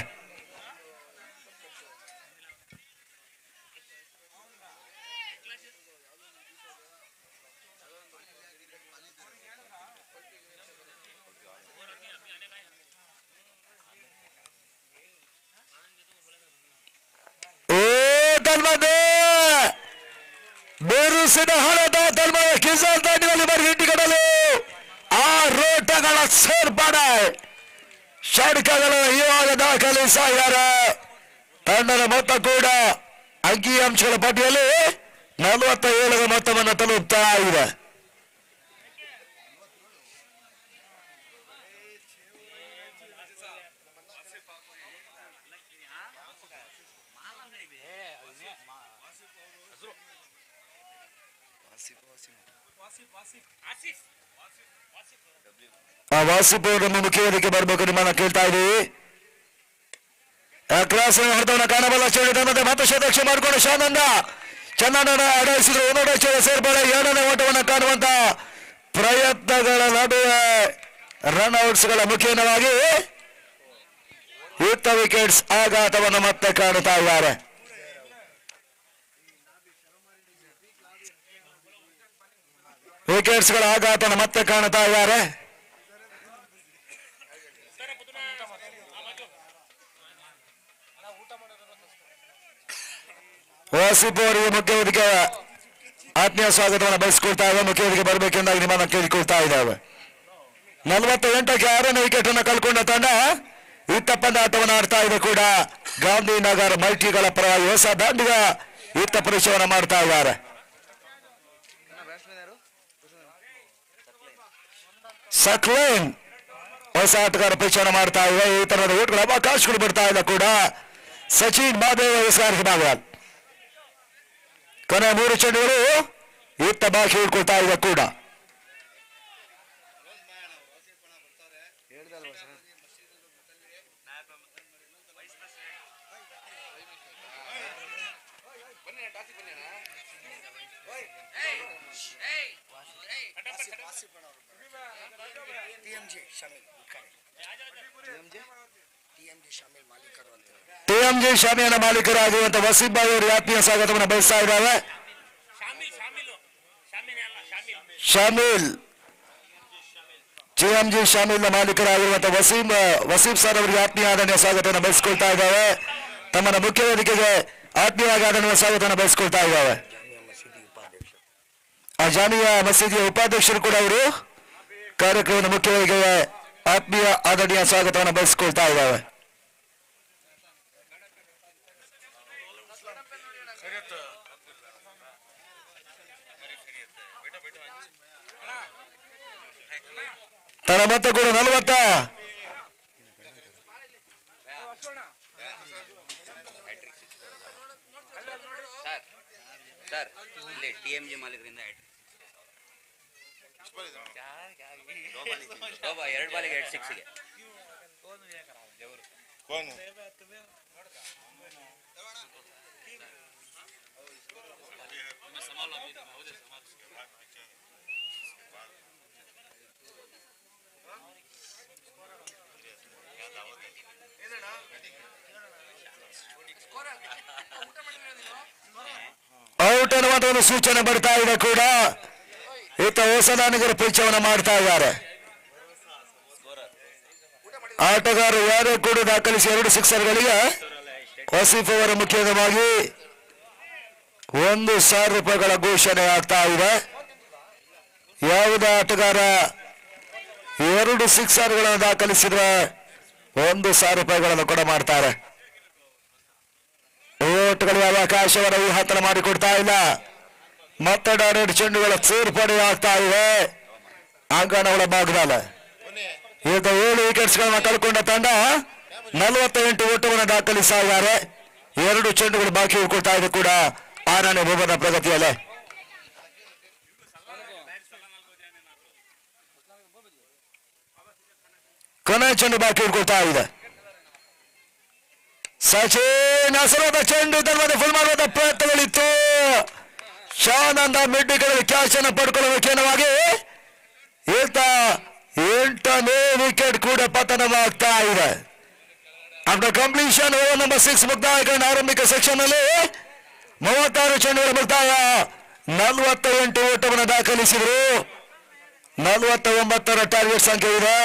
ಬೇರುಸಿನ ಹಣದ ತನ್ಮಯ ಕಿಸಾನ್ ದಾಂಡಿನಲ್ಲಿ ಬರೆದಿಟ್ಟುಕೊಳ್ಳಲು 6 ಓಟಗಳ ಸೇರ್ಪಡೆ ಷಟ್ಕಗಳು ಇವಾಗ ದಾಖಲಿಸ್ತಾ ಇದ್ದಾರೆ. ತಂಡದ ಮೊತ್ತ ಕೂಡ ಅಂಕಿಅಂಶಗಳ ಪಟ್ಟಿಯಲ್ಲಿ 47 ಮೊತ್ತವನ್ನು ತಲುಪ್ತಾ ಇದೆ. ವಾಸಿಫ್ ಅವರನ್ನು ಮುಖ್ಯ ವೇದಿಕೆ ಬರಬೇಕು ನಿಮ್ಮನ್ನ ಕೇಳ್ತಾ ಇದ್ದೀವಿ. ಕ್ರಾಸ್ ಹೊಡೆದವನ್ನ ಕಾಣಬಲ್ಲ ಚೆಂಡು ಮತ್ತೆ ಶತಕ್ಷ ಮಾಡಿಕೊಂಡು ಶಾನಂದ ಚೆನ್ನಾಗಿ ಅಡಾಯಿಸಿದ್ರು. 1 ಸೇರ್ಪಡೆ 2ನೇ ಓಟವನ್ನು ಕಾಣುವಂತ ಪ್ರಯತ್ನಗಳ ನಡುವೆ ರನ್ ಔಟ್ಸ್ಗಳ ಮುಖೇನವಾಗಿ ಯುಕ್ತ ವಿಕೆಟ್ಸ್ ಆಘಾತವನ್ನು ಮತ್ತೆ ಕಾಣುತ್ತಾ ಇದ್ದಾರೆ. ವಿಕೆಟ್ಸ್ಗಳ ಆಘಾತವನ್ನು ಮತ್ತೆ ಕಾಣುತ್ತಾ ಇದ್ದಾರೆ. ವಾಸಿಫ್ ಅವರಿಗೆ ಮುಖ್ಯ ವೇದಿಕೆ ಆತ್ಮೀಯ ಸ್ವಾಗತವನ್ನು ಬಯಸಿಕೊಳ್ತಾ ಇದ್ದೇವೆ. ಮುಖ್ಯ ವೇದಿಕೆ ಬರಬೇಕೆಂದಾಗಿ ನಿಮ್ಮನ್ನು ಕೇಳಿಕೊಳ್ತಾ ಇದ್ದಾವೆ. 48ಕ್ಕೆ 6ನೇ ವಿಕೆಟ್ ಅನ್ನು ಕಳ್ಕೊಂಡ ತಂಡ ಇತ್ತ ಪಂದ್ಯಾಟವನ್ನು ಆಡ್ತಾ ಇದೆ ಕೂಡ. ಗಾಂಧಿನಗರ ಮಲ್ಟಿಗಳ ಪರವಾಗಿ ಹೊಸ ದಾಂಡಿಗ ಇತ್ತ ಪರಿಚಯವನ್ನು ಮಾಡ್ತಾ ಇದ್ದಾರೆ. ಸಕ್ಲೇನ್ ಹೊಸ ಆಟಗಾರ ಪರಿಚಯ ಮಾಡ್ತಾ ಇದೆ. ಈ ತರದ ಓಟ್ಗಳ ಅವಕಾಶಗಳು ಬರ್ತಾ ಇದೆ ಕೂಡ. ಸಚಿನ್ ಮಾದೇವ ಭಾಗ ಕೊನೆ 3 ಚೆಂಡುಗಳು ಇತ್ತ ಬಾಕಿ ಉಳ್ಕೊಳ್ತಾ ಇದೆ ಕೂಡ. ಟಿಎಂಜಿ ಶಾಮಿಯಾನ ಮಾಲೀಕರಾಗಿರುವಂತಹ ವಸೀಂ ಬಾಯಿ ಅವರು ಆತ್ಮೀಯ ಸ್ವಾಗತವನ್ನು ಬಯಸ್ತಾ ಇದ್ದಾವೆ. ಶಾಮಿಲ್ ಟಿಎಂಜಿ ಶಾಮಿಲ್ನ ಮಾಲೀಕರಾಗಿರುವಂತಹ ವಸೀಂ ಸರ್ ಅವರಿಗೆ ಆತ್ಮೀಯ ಆದರಣೀಯ ಸ್ವಾಗತವನ್ನು ಬಯಸ್ಕೊಳ್ತಾ ಇದ್ದಾವೆ. ತಮ್ಮನ್ನ ಮುಖ್ಯ ವೇದಿಕೆಗೆ ಆತ್ಮೀಯ ಆದರಣೀಯ ಸ್ವಾಗತವನ್ನು ಬಯಸ್ಕೊಳ್ತಾ ಇದ್ದಾವೆ. ಆ ಜಾಮಿಯಾ ಮಸೀದಿಯ ಉಪಾಧ್ಯಕ್ಷರು ಕೂಡ ಅವರು ಕಾರ್ಯಕ್ರಮದ ಮುಖ್ಯ ವೇದಿಕೆಗೆ ಆತ್ಮೀಯ ಆದರಣೀಯ ಸ್ವಾಗತವನ್ನು ಬಯಸ್ಕೊಳ್ತಾ ಇದ್ದಾವೆ. ತನ್ನ ಮೊತ್ತ ಕೂಡ 40. ಟಿಎಂಜಿ ಮಾಲೀಕರಿಂದ 2 ಬಾಲಿಗೆ 2 ಸಿಕ್ಸ್ಗೆ ಔಟ್ ಅನ್ನುವಂತ ಒಂದು ಸೂಚನೆ ಬರ್ತಾ ಇದೆ ಕೂಡ. ಇತ್ತ ಹೊಸದಾನಿಗರ ಪರಿಚಯವನ್ನು ಮಾಡ್ತಾ ಇದ್ದಾರೆ. ಆಟಗಾರರು ಯಾರೇ ಕೂಡ ದಾಖಲಿಸಿ 2 ಸಿಕ್ಸರ್ಗಳಿಗೆ ವಸೀಫ್ ಅವರ ಮುಖ್ಯವಾಗಿ ₹1,000 ಘೋಷಣೆ ಆಗ್ತಾ ಇದೆ. ಯಾವುದೇ ಆಟಗಾರ 2 ಸಿಕ್ಸರ್ಗಳನ್ನು ದಾಖಲಿಸಿದ್ರೆ ₹1,000 ಕೂಡ ಮಾಡ್ತಾರೆ. ಓಟ್ಗಳಿಗೆ ಅವಕಾಶವನ್ನು ಊಹಾತನ ಮಾಡಿಕೊಡ್ತಾ ಇಲ್ಲ. ಮತ್ತಡ 2 ಚೆಂಡುಗಳ ಸೇರ್ಪಡೆ ಆಗ್ತಾ ಇವೆ ಅಂಗಣಗಳ ಭಾಗದಲ್ಲಿ. ಈಗ 7 ವಿಕೆಟ್ಸ್ಗಳನ್ನು ಕಳ್ಕೊಂಡ ತಂಡ 48 ಓಟವನ್ನು ದಾಖಲಿಸ್ತಾ ಇದ್ದಾರೆ. 2 ಚೆಂಡುಗಳು ಬಾಕಿ ಉಳ್ಕೊಳ್ತಾ ಇದೆ ಕೂಡ 6ನೇ ಓವರ್ನ ಪ್ರಗತಿಯಲ್ಲೇ. ಕೊನೆ ಚೆಂಡು ಬಾಕಿ ಉಳ್ಕೊಳ್ತಾ ಇದೆ. ಸಚಿನ್ ಹಸರಾದ ಚೆಂಡು ತರುವುದು ಫುಲ್ ಮಾಡುವ ಪ್ರಯತ್ನಗಳಿತ್ತು. ಶಾನಂದ ಮಿಡ್ಡಿಗಳಲ್ಲಿ ಕ್ಯಾಚ್ ಅನ್ನು ಪಡ್ಕೊಳ್ಳುವ ಕೇಂದ್ರವಾಗಿ ಈತ 8ನೇ ವಿಕೆಟ್ ಕೂಡ ಪತನವಾಗ್ತಾ ಇದೆ. ಆಫ್ಟರ್ ಕಂಪ್ಲೀಷನ್ ಓವರ್ ನಂಬರ್ 6 ಮುಕ್ತಾಯಕರಣ ಆರಂಭಿಕ ಸೆಕ್ಷನ್ ನಲ್ಲಿ 36 ಚೆಂಡುಗಳ ಮುಕ್ತಾಯ 48 ಓಟವನ್ನು ದಾಖಲಿಸಿದರು. 49ರ ಟಾರ್ಗೆಟ್ ಸಂಖ್ಯೆ ಇದೆ.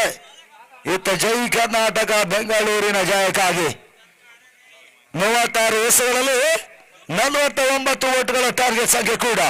ಇತ್ತ ಜೈ ಕರ್ನಾಟಕ ಬೆಂಗಳೂರಿನ ಜಯಕ್ಕಾಗಿ 36 ಎಸೆಗಳಲ್ಲಿ 49 ಓಟುಗಳ ಟಾರ್ಗೆಟ್ ಸಂಖ್ಯೆ ಕೂಡ.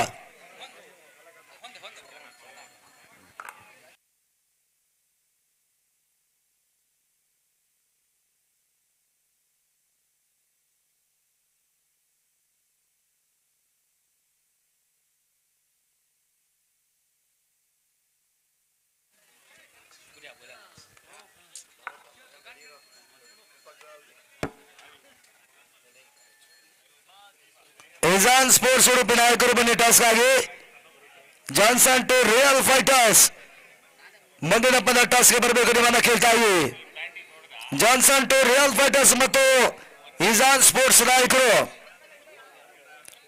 ಇಜಾನ್ ಸ್ಪೋರ್ಟ್ಸ್ ಉಡುಪಿ ನಾಯಕರು ಬನ್ನಿ ಟಾಸ್ ಗಾಗಿ. ಜಾನ್ಸನ್ ಟು ರಿಯಲ್ ಫೈಟರ್ಸ್ ಮುಂದಿನ ಪದ ಟಾಸ್ಗೆ ಬರಬೇಕು ನಿಮ್ಮನ್ನ ಕೇಳ್ತಾ ಇದ್ದೀವಿ. ಜಾನ್ಸನ್ ಟು ರಿಯಲ್ ಫೈಟರ್ಸ್ ಮತ್ತು ಇಜಾನ್ ಸ್ಪೋರ್ಟ್ಸ್ ನಾಯಕರು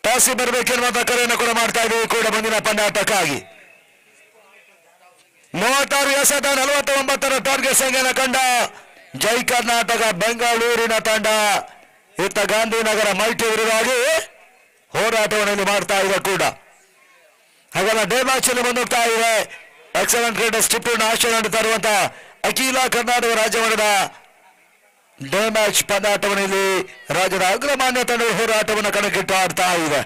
ಟಾಸ್ಗೆ ಬರಬೇಕೆನ್ನುವಂತ ಕರೆಯನ್ನು ಕೂಡ ಮಾಡ್ತಾ ಇದ್ದೀವಿ ಕೂಡ ಮುಂದಿನ ಪಂದ್ಯಾಟಕ್ಕಾಗಿ. 36 ಎಸೆತ 49ರ ಟಾರ್ಗೆಟ್ ಸಂಖ್ಯೆಯನ್ನು ಕಂಡ ಜೈ ಕರ್ನಾಟಕ ಬೆಂಗಳೂರಿನ ತಂಡ ಇತ್ತ ಗಾಂಧಿನಗರ ಮಲ್ಟಿ ವಿರುದ್ಧವಾಗಿ ಹೋರಾಟವನ್ನು ಮಾಡ್ತಾ ಇದೆ ಕೂಡ. ಹಾಗೆಲ್ಲ ಡೇ ಮ್ಯಾಚ್ ಅಲ್ಲಿ ಮುಂದೋಗ್ತಾ ಇದೆ. ಎಕ್ಸಲೆಂಟ್ ಕ್ರಿಕೆಟರ್ ಸ್ಟಿಪ್ನ ಆಶ್ರಯ ತರುವಂತ ಅಖಿಲ ಕರ್ನಾಟಕ ರಾಜ್ಯಮಟ್ಟದ ಡೇ ಮ್ಯಾಚ್ ಪಂದ್ಯಾಟವನ್ನಲ್ಲಿ ರಾಜ್ಯದ ಅಗ್ರಮಾನ್ಯ ತಂಡದ ಹೋರಾಟವನ್ನು ಕಣಕ್ಕಿಟ್ಟು ಆಡ್ತಾ ಇದೆ.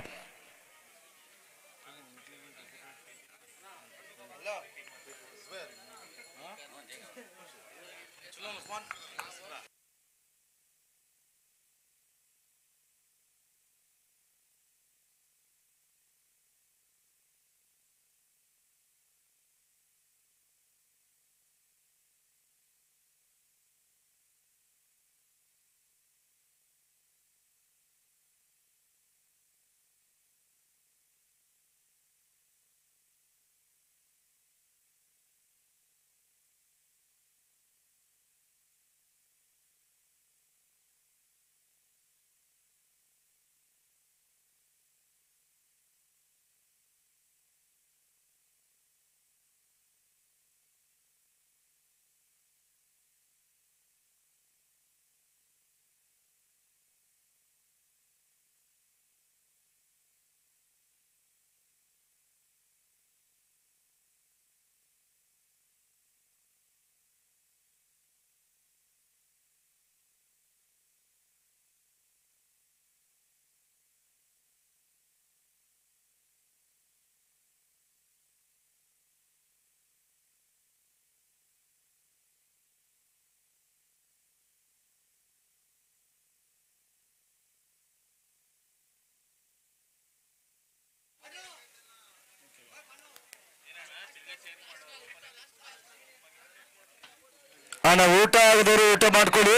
ಅಣ್ಣ ಊಟ ಆಗದವರು ಊಟ ಮಾಡ್ಕೊಳ್ಳಿ,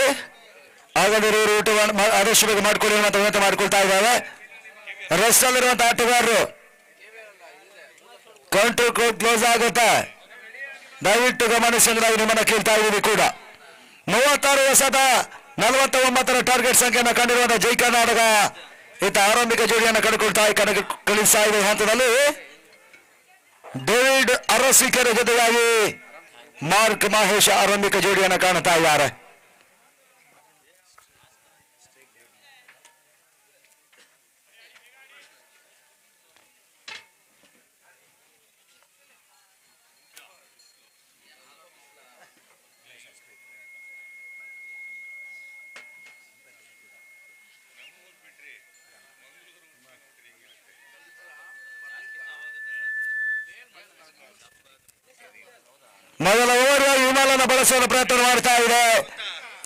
ಆಗದಿರೋರು ಊಟ ಆದಷ್ಟು ಬೇಗ ಮಾಡ್ಕೊಳ್ಳಿ ಅಂತ ವಿನಂತಿ ಮಾಡ್ಕೊಳ್ತಾ ಇದ್ದಾವೆ. ರೆಸ್ಟ್ ಅಲ್ಲಿರುವಂತ ಆಟಗಾರರು ಕೌಂಟರ್ ಕ್ಲೋಸ್ ಆಗುತ್ತೆ, ದಯವಿಟ್ಟು ಗಮನಿಸಿ ಅಂದ್ರೆ ನಿಮ್ಮನ್ನ ಕೇಳ್ತಾ ಇದ್ದೀವಿ ಕೂಡ. 36 ಎಸೆತ 49 ಟಾರ್ಗೆಟ್ ಸಂಖ್ಯೆಯನ್ನು ಕಂಡಿರುವಂತಹ ಜೈ ಕರ್ನಾಟಕ ಈತ ಆರಂಭಿಕ ಜೋಡಿಯನ್ನು ಕಳಿಸ್ತಾ ಇದೆ. ಹಂತದಲ್ಲಿ ಡೇವಿಡ್ ಅರಸೀಕೆರೆ ಜೊತೆಗಾಗಿ ಮಾರ್ಕ್ ಮಹೇಶ್ ಆರಂಭಿಕ ಜೋಡಿಯನ್ನು ಕಾಣುತ್ತಾ ಇದ್ದಾರೆ. ಮೊದಲ ಓವರ್ ವಿಮಾನವನ್ನು ಬಳಸಲು ಪ್ರಯತ್ನ ಮಾಡ್ತಾ ಇದೆ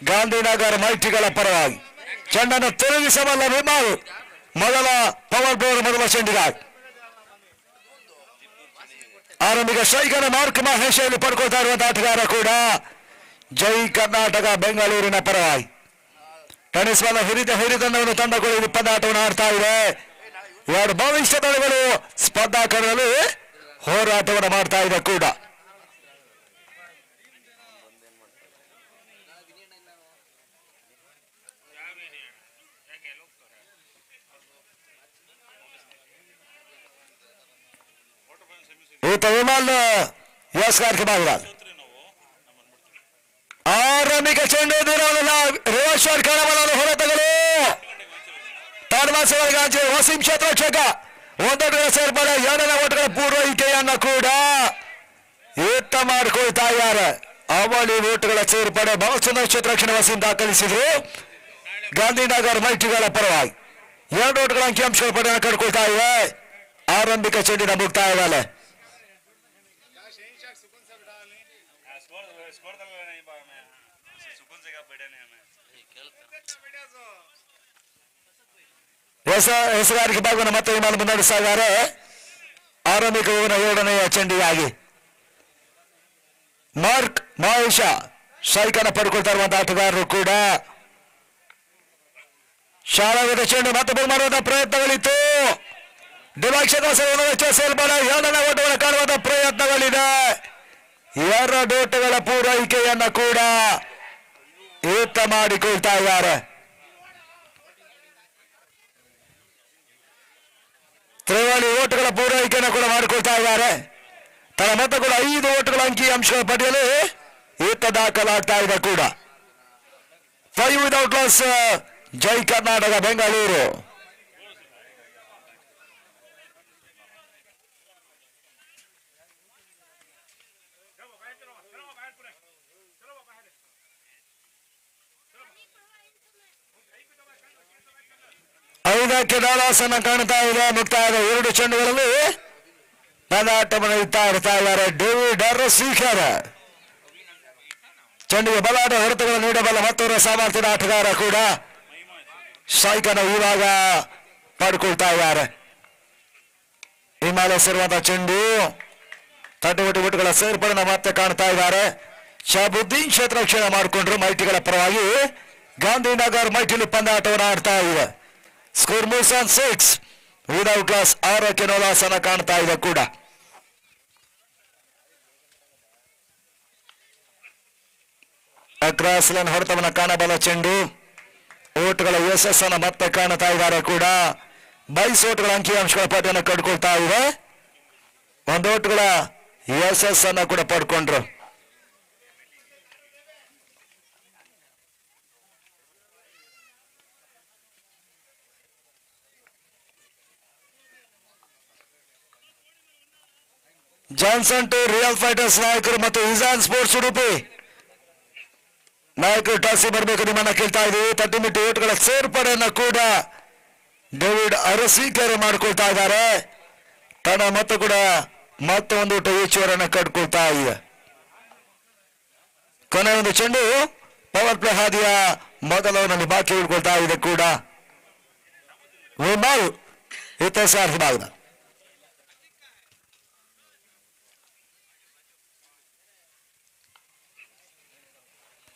ಗಾಂಧಿನಗರ ಮೈತ್ರಿಗಳ ಪರವಾಗಿ. ಚೆಂಡನ್ನು ತಿರುಗಿಸಬಲ್ಲ ವಿಮಾಲ್ ಮೊದಲ ಪವರ್ ಬ್ಲೋರ್, ಮೊದಲ ಚೆಂಡಿಗಾಗಿ ಆರಂಭಿಕ ಸ್ಟ್ರೈಕರ್ ಮಾರ್ಕ್ ಮಹೇಶ್ ಇಲ್ಲಿ ಪಡ್ಕೊಳ್ತಾ ಇರುವಂತಹ ಆಟಗಾರ ಕೂಡ ಜೈ ಕರ್ನಾಟಕ ಬೆಂಗಳೂರಿನ ಪರವಾಗಿ. ಟೆನಿಸ್ ಬಾಲ್ ಹಿರಿತನವನ್ನು ತಂಡಗಳು ಪಂದ್ಯಾಟವನ್ನು ಆಡ್ತಾ ಇದೆ. ಎರಡು ಭವಿಷ್ಯ ದಳಗಳು ಸ್ಪರ್ಧಾಕರಲ್ಲಿ ಹೋರಾಟವನ್ನು ಮಾಡ್ತಾ ಇದೆ ಕೂಡ. ವಿಮಾನ ಯಸ್ಕಾರ್ಗೆ ಮಾಡಿದ್ದಾರೆ. ಆರಂಭಿಕ ಚೆಂಡು ದೂರವಲ್ಲ, ರಿವರ್ಸ್ ಶಾಟ್ ಕಾಣಬಲ್ಲ ಹೊರತಗಳು ತಾಡ್ಮಾಸಗಳಿಗೆ ವಸೀಂ ಕ್ಷೇತ್ರಕ್ಷಕ ಒಂದೊಂದು ಸೇರ್ಪಡೆ 2ನೇ ಓಟಗಳ ಪೂರ್ವೈಕೆಯನ್ನು ಕೂಡ ಏತ್ತ ಮಾಡಿಕೊಳ್ತಾ ಇದ್ದಾರೆ. ಅವಳಿ ಓಟುಗಳ ಸೇರ್ಪಡೆ ಬಹಳ ಕ್ಷೇತ್ರಕ್ಷಣ ವಸೀಂ ದಾಖಲಿಸಿದ್ರು ಗಾಂಧಿನಗರ ಮೈತ್ರಿಗಳ ಪರವಾಗಿ. 2 ಓಟಗಳ ಅಂಕಿಅಂಶಗಳ ಪಡೆಯನ್ನು ಕಡ್ಕೊಳ್ತಾ ಇವೆ. ಆರಂಭಿಕ ಚೆಂಡಿನ ಮುಕ್ತಾಯವಾಲೆ ಹೆಸರುಗಾರಿಕೆ ಭಾಗವನ್ನು ಮತ್ತೆ ವಿಮಾನ ಮುನ್ನಡೆಸ್ತಾ ಇದ್ದಾರೆ. ಆರಂಭಿಕ 7ನೆಯ ಚೆಂಡಿಗಾಗಿ ಮಾರ್ಕ್ ಮಹೇಶ ಸ್ಟ್ರೈಕನ್ನು ಪಡ್ಕೊಳ್ತಾ ಇರುವಂತಹ ಆಟಗಾರರು ಕೂಡ. ಶಾಲಾಗದ ಚೆಂಡು ಮತ್ತೆ ಬಲ್ ಮಾಡುವಂತಹ ಪ್ರಯತ್ನಗಳಿತ್ತು. ಡಿವಾಕ್ಷಕ ಸೇರ್ಪಡೆ 2ನೇ ಓಟವನ್ನು ಕಾಣುವಂತಹ ಪ್ರಯತ್ನಗಳಿದೆ. 2 ಓಟಗಳ ಪೂರೈಕೆಯನ್ನ ಕೂಡ ಏತ ಮಾಡಿಕೊಳ್ತಾ ಇದ್ದಾರೆ. ತ್ರಿವಳಿ ಓಟಗಳ ಪೂರೈಕೆಯನ್ನು ಕೂಡ ಮಾಡಿಕೊಳ್ತಾ ಇದ್ದಾರೆ. ತನ್ನ ಮೊತ್ತ ಕೂಡ 5 ಓಟಗಳ ಅಂಕಿ ಅಂಶಗಳ ಪಡೆಯಲು ಏತ ದಾಖಲಾಗ್ತಾ ಇದೆ ಕೂಡ. 5 ವಿದೌಟ್ ಲಾಸ್ ಜೈ ಕರ್ನಾಟಕ ಬೆಂಗಳೂರು. ಐದಕ್ಕೆ ಡಾಲಾಸ್ ಅನ್ನು ಕಾಣ್ತಾ ಇದೆ. ಮುಕ್ತಾಯದ 2 ಚೆಂಡುಗಳಲ್ಲಿ ಪಂದ್ಯಾಟವನ್ನು ಇರ್ತಾ ಇದ್ದಾರೆ. ಡೇವಿಡ್ ಅರಸೀಕೆರೆ ಚೆಂಡಿಗೆ ಬಲಾಢ್ಯ ಹೊಡೆತಗಳು ನೀಡಬಲ್ಲ ಮತ್ತೊಬ್ಬರ ಸಾಮರ್ಥ್ಯದ ಆಟಗಾರ ಕೂಡ ಸ್ಟ್ರೈಕನ್ನು ಇವಾಗ ಪಡ್ಕೊಳ್ತಾ ಇದ್ದಾರೆ. ಹಿಮಾಲಯ ಸೇರುವಂತಹ ಚೆಂಡು ತಟ್ಟುಗಳ ಸೇರ್ಪಡೆನ ಮತ್ತೆ ಕಾಣ್ತಾ ಇದ್ದಾರೆ. ಶಹಾಬುದ್ದೀನ್ ಕ್ಷೇತ್ರ ರಕ್ಷಣೆ ಮಾಡಿಕೊಂಡ್ರು ಮೈಟಿಗಳ ಪರವಾಗಿ. ಗಾಂಧಿನಗರ್ ಮೈಟಿಲಿ ಪಂದ್ಯಾಟವನ್ನು ಆಡ್ತಾ ಇದೆ. Score moves on 6 without loss 6ಕ್ಕೆ ನೋಲಾಸನ ಕಾಣ್ತಾ ಇದೆ ಕೂಡ. ಅಕ್ರಾಸ್ ಲೈನ್ ಹೊಡೆತವನ್ನು ಕಾಣಬಲ್ಲ ಚೆಂಡು. ಓಟ್ಗಳ ಯಶಸ್ಸನ್ನು ಮತ್ತೆ ಕಾಣ್ತಾ ಇದ್ದಾರೆ ಕೂಡ. 22 ಓಟ್ಗಳ ಅಂಕಿಅಂಶಗಳ ಪಟ್ಟಿಯನ್ನು ಕಡ್ಕೊಳ್ತಾ ಇದೆ. 1 ಓಟ್ಗಳ ಯಶಸ್ಸನ್ನು ಕೂಡ ಪಡ್ಕೊಂಡ್ರು. ಜಾನ್ಸನ್ ಟು ರಿಯಲ್ ಫೈಟರ್ಸ್ ನಾಯಕರು ಮತ್ತು ಇಜಾನ್ ಸ್ಪೋರ್ಟ್ಸ್ ಉಡುಪಿ ನಾಯಕರು ಟಾಸಿ ಬರಬೇಕು ನಿಮ್ಮನ್ನ ಕೇಳ್ತಾ ಇದ್ದೀವಿ. 38 ಓಟ್ಗಳ ಸೇರ್ಪಡೆಯನ್ನು ಕೂಡ ಡೇವಿಡ್ ಅರಸೀಕೆರೆ ಮಾಡಿಕೊಳ್ತಾ ಇದ್ದಾರೆ. ತನ್ನ ಮತ್ತು ಕೂಡ ಮತ್ತೊಂದು ಊಟ ಈಚೂರನ್ನು ಕಟ್ಕೊಳ್ತಾ ಇದೆ. ಕೊನೆ ಒಂದು ಚೆಂಡು ಪವರ್ ಪ್ಲೇ ಹಾದಿಯ ಮೊದಲವನಲ್ಲಿ ಬಾಕಿ ಉಳ್ಕೊಳ್ತಾ ಇದೆ ಕೂಡ. ವಿಮಲ್ ಹಿತಸಾರಥಿ ಭಾಗದ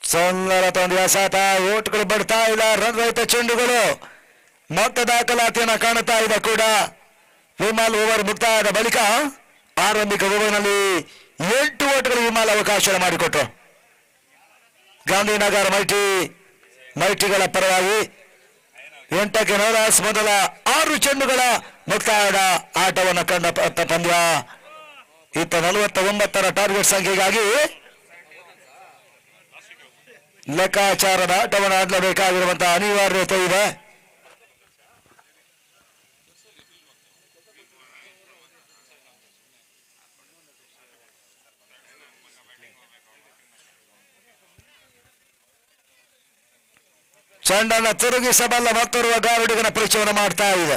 ಸುಂದರ ತಂದೆಯ ಸಾತ ಓಟ್ಗಳು ಬಡ್ತಾ ಇಲ್ಲ. ರನ್ ರಹಿತ ಚೆಂಡುಗಳು ಮತ್ತೆ ದಾಖಲಾತಿಯನ್ನು ಕಾಣುತ್ತಾ ಇದೆ ಕೂಡ. ವಿಮಲ್ ಓವರ್ ಮುಕ್ತಾಯದ ಬಳಿಕ ಆರಂಭಿಕ ಓವರ್ನಲ್ಲಿ 8 ಓಟ್ಗಳು ವಿಮಲ್ ಅವಕಾಶ ಮಾಡಿಕೊಟ್ರು. ಗಾಂಧಿನಗರ್ ಮೈಟಿಗಳ ಪರವಾಗಿ 8ಕ್ಕೆ ನೋಲಾಸ್ ಮೊದಲ 6 ಚೆಂಡುಗಳ ಮುಕ್ತಾಯದ ಆಟವನ್ನು ಕಂಡ ಪಂದ್ಯ. ಇತ್ತ 49ರ ಟಾರ್ಗೆಟ್ ಸಂಖ್ಯೆಗಾಗಿ ಲೆಕ್ಕಾಚಾರದ ಆಟವನ್ನು ಆಡಲೇಬೇಕಾಗಿರುವಂತಹ ಅನಿವಾರ್ಯತೆ ಇದೆ. ಚೆಂಡನ್ನು ತಿರುಗಿಸಬಲ್ಲ ಮತ್ತೋರ್ವ ಗಾರುಡಿಗನ ಪರಿಚಯವನ್ನು ಮಾಡ್ತಾ ಇದೆ.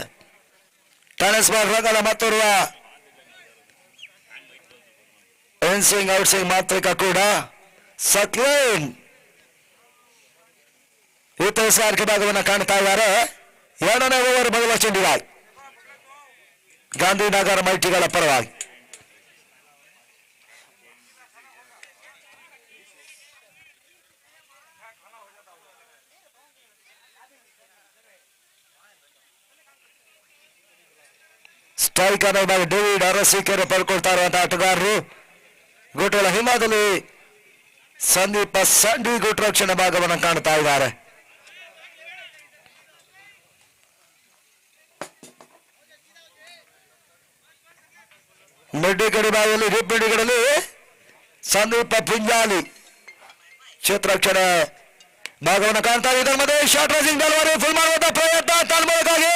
ಟೆನಿಸ್ ಬಾಲ್ ರಂಗದ ಮತ್ತೋರ್ವ ಇನ್ ಸ್ವಿಂಗ್ ಔಟ್ ಸ್ವಿಂಗ್ ಮಾತ್ರಿಕ ಕೂಡ. ಸಕ್ಲೇನ್ ಹಿತೈಷಾರಿಕೆ ಭಾಗವನ್ನು ಕಾಣ್ತಾ ಇದ್ದಾರೆ. 2ನೇ ಓವರ್ ಮೊದಲ ಚೆಂಡಿಗಾಗಿ ಗಾಂಧಿನಗರ ಮೈಟಿಗಳ ಪರವಾಗಿ. ಸ್ಟ್ರೈಕ್ ಅನ್ನೋ ಡೇವಿಡ್ ಅರಸೀಕೆರೆ ಪಡ್ಕೊಳ್ತಾ ಇರುವಂತಹ ಆಟಗಾರರು. ಗುಟುಗಳ ಹಿಮದಲ್ಲಿ ಸಂದೀಪ ಸಂಡಿ ಗುಟ್ ರಕ್ಷಣೆ ಭಾಗವನ್ನು ಕಾಣ್ತಾ ಇದ್ದಾರೆ. ಮಿಡ್ಡಿಗಡಿ ಬಾಯಲ್ಲಿ ರಿಬ್ಬಿಡಿಗಳಲ್ಲಿ ಸಂದೀಪ ಪಿಂಜಾಲಿ ಕ್ಷೇತ್ರ ರಕ್ಷಣೆ ಭಾಗವನ್ನು ಕಾಣ್ತಾ ಇದ್ದಾರೆ. ಮತ್ತೆ ಶಾರ್ಟ್ ರೈಸಿಂಗ್ ಡೆಲಿವರಿ ಫುಲ್ ಮಾಡುವಂತಹ ಪ್ರಯತ್ನ ತನ್ಮೂಲಕ್ಕಾಗಿ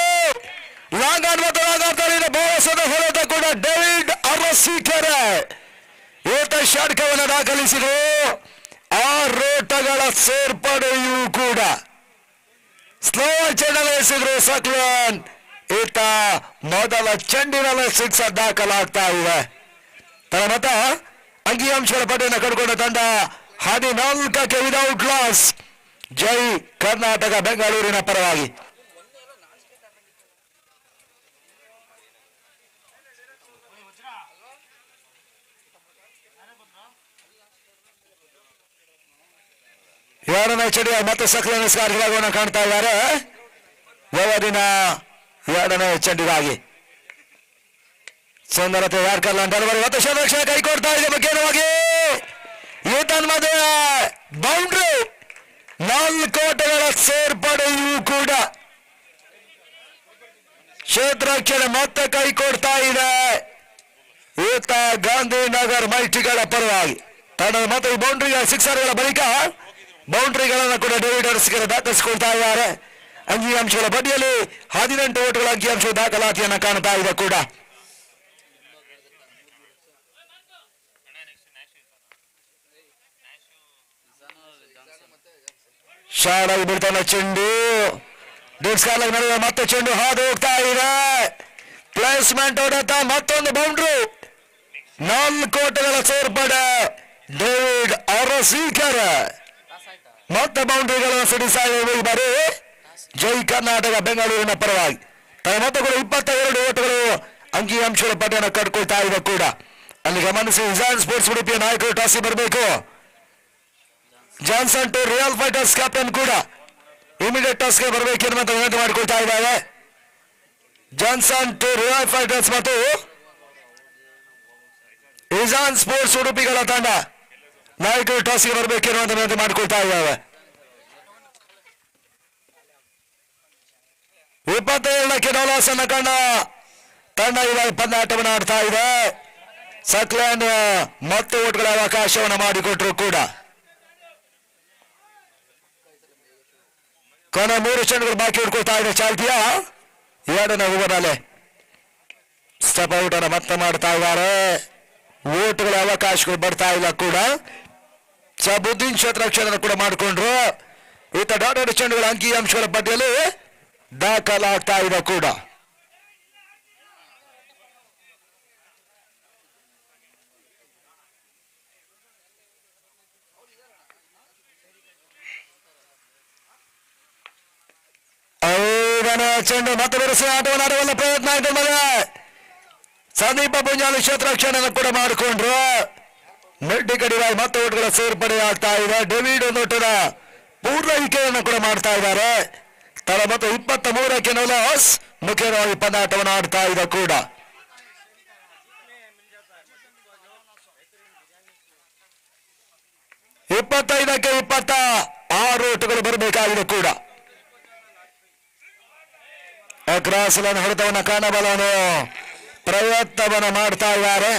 ಲಾಂಗ್ ಆನ್ ಮತ್ತು ಲಾಂಗ್ ಆನ್ ಬೋನಸದ ಹೊರತ ಕೂಡ ಡೇವಿಡ್ ಅರಸೀಕೆರೆ ಏತ ಷಟ್ಕವನ್ನು ದಾಖಲಿಸಿದರು. 6 ಓಟಗಳ ಸೇರ್ಪಡೆಯೂ ಕೂಡ ಸ್ಲೋ ಚೆಂಡಲಿಸಿದ್ರು ಸಕ್ಲೇನ್. ಈತ ಮೊದಲ ಚೆಂಡಿನಲ್ಲಿ 6 ದಾಖಲಾಗ್ತಾ ಇದೆ. ತನ್ನ ಮತ ಅಂಕಿಅಂಶಗಳ ಪಟ್ಟಿಯನ್ನು ಕಡ್ಕೊಂಡ ತಂಡ 14ಕ್ಕೆ ವಿದೌಟ್ ಲಾಸ್. ಜೈ ಕರ್ನಾಟಕ ಬೆಂಗಳೂರಿನ ಪರವಾಗಿ. ಎರಡನೇ ಚೆಂಡಿಗೆ ಮತ್ತೆ ಸಕ್ಲೇನ್ ಭಾಗವನ್ನು ಕಾಣ್ತಾ ಇದ್ದಾರೆ. ಓವರಿನ 2ನೇ ಚೆಂಡಿಗಾಗಿ ಸುಂದರತೆ ಯಾರ್ಕಲ್ಲ ಡೆಲಿವರಿ ಮತ್ತು ಸಂರಕ್ಷಣೆ ಕೈ ಕೊಡ್ತಾ ಇದೆ. ಮುಖ್ಯವಾಗಿ ಈತನ್ ಮಧ್ಯೆ ಬೌಂಡ್ರಿ 4 ಓಟಗಳ ಸೇರ್ಪಡೆಯೂ ಕೂಡ ಕ್ಷೇತ್ರ ರಕ್ಷಣೆ ಮತ್ತೆ ಕೈ ಕೊಡ್ತಾ ಇದೆ. ಈತ ಗಾಂಧಿನಗರ್ ಮೈಟಿಗಳ ಪರವಾಗಿ ತನ್ನ ಮತ್ತೆ ಬೌಂಡ್ರಿ 6ಗಳ ಬಳಿಕ ಬೌಂಡ್ರಿಗಳನ್ನು ಕೂಡ ಡೇವಿಡ್ ಅರಸೀಕೆರೆ ದಾಖಲಿಸಿಕೊಳ್ತಾ ಇದ್ದಾರೆ. ಅಂಕಿಅಂಶಗಳ ಬದಿಯಲ್ಲಿ 18 ಓಟಗಳ ಅಂಕಿಅಂಶ ದಾಖಲಾತಿಯನ್ನು ಕಾಣ್ತಾ ಇದೆ ಕೂಡ. ಶಾಲಾಗಿ ಬಿಡ್ತಾನೆ ಚೆಂಡು. ಡಿಸ್ಕಾಲಾಗಿ ನಡೆಯುವ ಮತ್ತೆ ಚೆಂಡು ಹಾದು ಹೋಗ್ತಾ ಇದೆ. ಪ್ಲೇಸ್ಮೆಂಟ್ ಹೊಡೆತ ಮತ್ತೊಂದು ಬೌಂಡ್ರಿ. 4 ಓಟಗಳ ಸೇರ್ಪಡೆ ಡೇವಿಡ್ ಅರಸೀಕೆರೆ ಸ್ವೀಕಾರ ಮತ್ತೆ ಬೌಂಡ್ರಿಗಳನ್ನು ಸಿಡಿಸಾಗಿ ಈ ಬಾರಿ ಜೈ ಕರ್ನಾಟಕ ಬೆಂಗಳೂರಿನ ಪರವಾಗಿ ತನ್ನ ಮೊತ್ತಗಳು 22 ಓಟಗಳು ಅಂಕಿಅಂಶಗಳ ಪಟ್ಟಿಯನ್ನು ಕಟ್ಕೊಳ್ತಾ ಇದೆ ಕೂಡ. ಅಲ್ಲಿ ಗಮನಿಸಿ ವಿಜಾನ್ ಸ್ಪೋರ್ಟ್ಸ್ ಉಡುಪಿಯ ನಾಯಕರು ಟಾಸಿ ಬರಬೇಕು. Johnson to real fighters captain ಕೂಡ ಇಮಿಡಿಯೇಟ್ ಟಾಸ್ಗೆ ಬರಬೇಕೆನ್ನುವಂತ ವಿನಂತಿ ಮಾಡಿಕೊಳ್ತಾ ಇದ್ದಾರೆ. ಜಾನ್ಸನ್ ಟು ರಿಯಲ್ ಫೈಟರ್ಸ್ ಮತ್ತು ವಿಜಾನ್ ಸ್ಪೋರ್ಟ್ಸ್ ಉಡುಪಿಗಳ ತಂಡ ನಾಯಕರು ಟಾಸ್ಗೆ ಬರಬೇಕೆನ್ನುವಂತ ವಿನಂತಿ ಮಾಡಿಕೊಳ್ತಾ ಇದ್ದಾರೆ. 27ಕ್ಕೆ ಡಾಲರ್ಸನ್ನ ಕಂಡ ತಂಡ ಇವಾಗ ಪಂದ್ಯಾಟವನ್ನು ಆಡ್ತಾ ಇದೆ. ಸಕ್ಲೇನ್ ಮತ್ತೆ ಓಟ್ಗಳ ಅವಕಾಶವನ್ನು ಮಾಡಿಕೊಟ್ರು ಕೂಡ. ಕೊನೆ 3 ಚೆಂಡುಗಳು ಬಾಕಿ ಹಿಡ್ಕೊಳ್ತಾ ಇದೆ ಚಾಲ್ತಿಯ 2ನೇ ಓವರ್ನಲ್ಲಿ ಸ್ಟೆಪ್ ಔಟ್ ಅನ್ನು ಮತ್ತೆ ಮಾಡ್ತಾ ಇದ್ದಾರೆ. ಓಟ್ಗಳ ಅವಕಾಶಗಳು ಬರ್ತಾ ಇಲ್ಲ ಕೂಡ. ಸಬುದ್ದೀನ್ ಕ್ಷೇತ್ರ ಕೂಡ ಮಾಡಿಕೊಂಡ್ರು. ಈತ ಡಾಟೆಡ್ ಚೆಂಡುಗಳ ಅಂಕಿಅಂಶಗಳ ಪಟ್ಟಿಯಲ್ಲಿ ದಾಖಲಾಗ್ತಾ ಇದೆ ಕೂಡ. ಚೆಂಡು ಮತ್ತೆ ಬೆರೆಸಿ ಆಟವನ್ನು ಆಡುವಲ್ಲ ಪ್ರಯತ್ನ ಆಯ್ತು. ಮಗ ಸಂದೀಪ ಪುಂಜಾಲಿ ಕ್ಷೇತ್ರ ಕೂಡ ಮಾಡಿಕೊಂಡ್ರು. ಮೆಡ್ಡಿ ಕಡಿವಾಯಿ ಮತ್ತೆ ಓಟ್ಗಳ ಸೇರ್ಪಡೆ ಆಗ್ತಾ ಇದೆ. ಡೇವಿಡ್ ನೋಟದ ಪೂರ್ವೈಕೆಯನ್ನು ಕೂಡ ಮಾಡ್ತಾ ಇದ್ದಾರೆ. ತಳ ಮತ್ತು 23ಕ್ಕೆ ನವಲಾಸ್ ಮುಖ್ಯವಾಗಿ ಪಂದ್ಯಾಟವನ್ನು ಆಡ್ತಾ ಇದೆ ಕೂಡ. ಕ್ಕೆ 26 ಓಟಗಳು ಬರಬೇಕಾಗಿದೆ ಕೂಡ. ಕ್ರಾಸ್ ಲೈನ್ ಹೊಡೆತವನ್ನು ಕಾಣಬಲ್ಲನು ಪ್ರಯತ್ನವನ್ನು ಮಾಡ್ತಾ ಇದ್ದಾರೆ.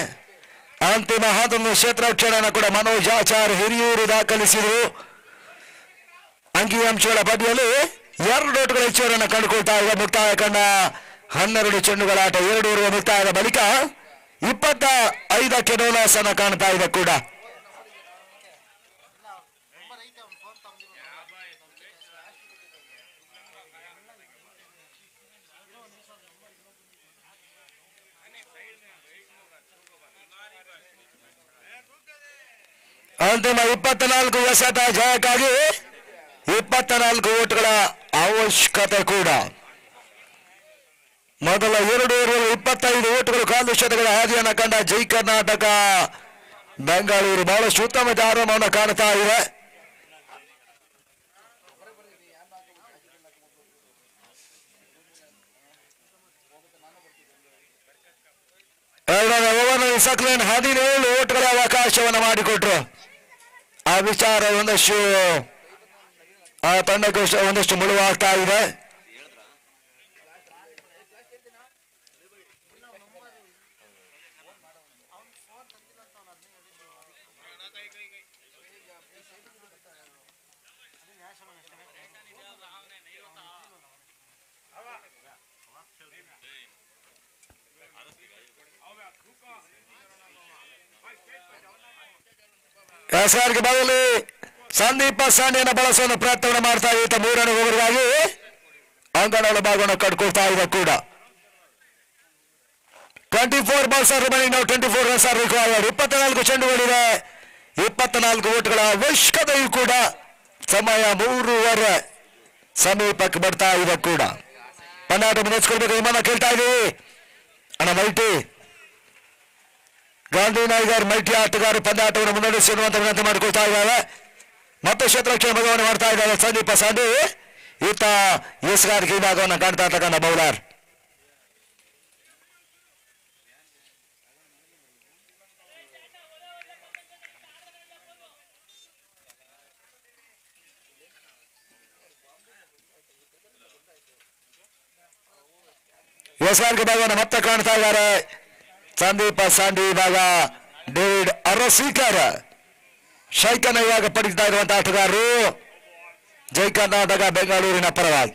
ಅಂತಿಮ ಹಂತದ ಕ್ಷೇತ್ರ ಕೂಡ ಮನೋಜ್ ಆಚಾರ್ ಹಿರಿಯೂರು ದಾಖಲಿಸಿದರು. ಅಂಕಿಅಂಶಗಳ ಪಟ್ಟಿಯಲ್ಲಿ 2 ಓಟಗಳ ಹೆಚ್ಚುವರಿಯನ್ನು ಕಂಡುಕೊಳ್ತಾ ಇದೆ. ಮುಕ್ತಾಯ ಕಂಡ 12 ಚೆಂಡುಗಳ ಆಟ 2 ಓವರ್ ಮುಕ್ತಾಯದ ಬಳಿಕ 25ಕ್ಕೆ ಡೋಲಾಸ್ ಅನ್ನು ಕಾಣ್ತಾ ಇದೆ ಕೂಡ. ಅಂತಿಮ 24 ಎಸೆತ ಜಯಕ್ಕಾಗಿ 24 ಓಟ್ಗಳ ಅವಶ್ಯಕತೆ ಕೂಡ. ಮೊದಲ 2 ಓವರ್ 25 ಓಟ್ಗಳು ಕಾಲು ಶತಕಗಳ ಹಾದಿಯನ್ನು ಕಂಡ ಜೈ ಕರ್ನಾಟಕ ಬೆಂಗಳೂರು ಬಹಳಷ್ಟು ಉತ್ತಮ ಆರಂಭವನ್ನು ಕಾಣ್ತಾ ಇದೆ. ಎರಡನೇ ಓವರ್ನಲ್ಲಿ ಸಕ್ಲೇನ್ 17 ಓಟ್ಗಳ ಅವಕಾಶವನ್ನು ಮಾಡಿಕೊಟ್ರು. ಆ ವಿಚಾರ ಒಂದಷ್ಟು ಆ ತಂಡಕ್ಕೆ ಒಂದಷ್ಟು ಮುಳುವಾಗ್ತಾ ಇದೆ. ಎಸ್ಆರ್ಗೆ ಬದಲಿ ಸಂದೀಪ ಸಾಂಡಿಯನ್ನು ಬಳಸುವ ಪ್ರಯತ್ನವನ್ನು ಮಾಡ್ತಾ ಇದ್ದ 3ನೇ ಓವರ್ಗಾಗಿ ಅಂಗಣಗಳ ಭಾಗವನ್ನು ಕಟ್ಕೊಳ್ತಾ ಇದೆ ಕೂಡ. 24 balls are remaining now, 24 runs are required. 24 ಚೆಂಡುಗಳಿವೆ, 24 ಓಟ್ಗಳ ಅವಶ್ಯಕತೆಯೂ ಕೂಡ. ಸಮಯ 3 ಸಮೀಪಕ್ಕೆ ಬರ್ತಾ ಇದೆ ಕೂಡ. ಪಂದ್ಯಾಟ ಮುನ್ನಡೆಸ್ಕೊಳ್ಬೇಕು ವಿಮಾನ ಕೇಳ್ತಾ ಇದೀವಿ. ಅಣ್ಣ ಮೈಟಿ ಗಾಂಧಿನಗರ್ ಮೈಟಿ ಆಟಗಾರರು ಪಂದ್ಯಾಟವನ್ನು ಮುನ್ನಡೆಸಿ ಎನ್ನುವಂತ ವಿನಂತಿ ಮಾಡಿಕೊಳ್ತಾ ಇದ್ದಾರೆ. ಮತ್ತೆ ಕ್ಷೇತ್ರಕ್ಕೆ ಬದಲಾವಣೆ ಮಾಡ್ತಾ ಇದ್ದಾರೆ ಸಂದೀಪ ಸಾಂಡಿ. ಈತ ಎಸ್ಗಾರಿಕೆ ಭಾಗವನ್ನು ಕಾಣ್ತಾ ಇರ್ತಕ್ಕಂಥ ಬೌಲರ್. ಎಸ್ಗಾರಿಕೆ ಭಾಗವನ್ನು ಮತ್ತೆ ಕಾಣ್ತಾ ಇದ್ದಾರೆ ಸಂದೀಪ ಸಾಂಡಿ. ಇವಾಗ ಡೇವಿಡ್ ಅರಸೀಕರ್ ಶೈಕನ ಇವಾಗ ಪಡಿತಾ ಇರುವಂತಹ ಆಟಗಾರರು ಜೈ ಕರ್ನಾಟಕ ಬೆಂಗಳೂರಿನ ಪರವಾಗಿ.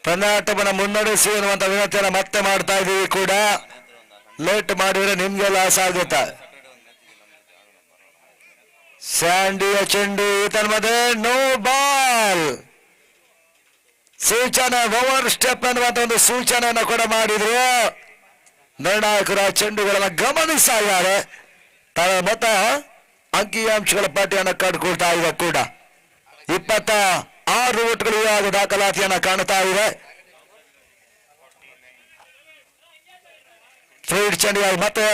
ಪಂದ್ಯಾಟವನ್ನು ಮುನ್ನಡೆಸಿ ಎನ್ನುವಂತ ವಿನಂತಿಯನ್ನು ಮತ್ತೆ ಮಾಡ್ತಾ ಇದ್ದೀವಿ ಕೂಡ. ಲೇಟ್ ಮಾಡಿದ್ರೆ ನಿಮ್ಗೆ ಲಾಸ್ ಆಗುತ್ತೆ. ಸ್ಯಾಂಡಿಯ ಚೆಂಡು ತನ್ಮದೆ ನೋ ಬಾಲ್. ಸೂಚನೆ ಓವರ್ ಸ್ಟೆಪ್ ಅನ್ನುವಂತ ಒಂದು ಸೂಚನೆಯನ್ನು ಕೂಡ ಮಾಡಿದ್ರು. ನಿರ್ಣಾಯಕರ ಚೆಂಡುಗಳನ್ನು ಗಮನಿಸ್ತಾ ಇದ್ದಾರೆ. ಮೊತ್ತ ಅಂಕಿಅಂಶಗಳ ಪಟ್ಟಿಯನ್ನು ಕಂಡುಕೊಳ್ತಾ ಇದೆ ಕೂಡ 26 ಓಟ್ಗಳು ಇವಾಗ ದಾಖಲಾತಿಯನ್ನು ಕಾಣ್ತಾ ಇದೆ. ಫ್ರೀಡ್ ಚೆಂಡಿಯಾಗಿ ಮತ್ತೆ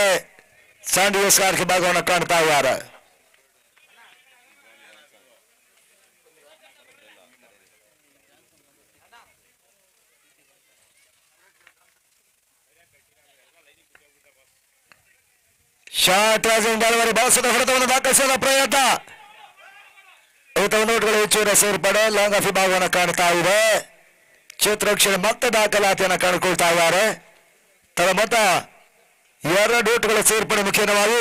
ಸ್ಯಾಂಡಿಯಸ್ ಕಾರ್ಗೆ ಭಾಗವನ್ನು ಕಾಣ್ತಾ ಇದ್ದಾರೆ. ಶಾರ್ಟ್ ರಾಜಿಂಗ್ ಬಾಲ್ವರಿ ಬಾಸದ ಹೊಡೆತವನ್ನು ದಾಖಲಿಸುವ ಪ್ರಯತ್ನ. ನೋಟುಗಳು ಹೆಚ್ಚು ಸೇರ್ಪಡೆ ಲಾಂಗ್ ಆಫ್ ಭಾಗವನ್ನು ಕಾಣ್ತಾ ಇದೆ. ಕ್ಷೇತ್ರಕ್ಷಣ ಮತ್ತೆ ದಾಖಲಾತಿಯನ್ನು ಕಂಡುಕೊಳ್ತಾ ಇದ್ದಾರೆ. ತನ್ನ ಮೊತ್ತ 2 ಓಟುಗಳ ಸೇರ್ಪಡೆ ಮುಖ್ಯವಾಗಿ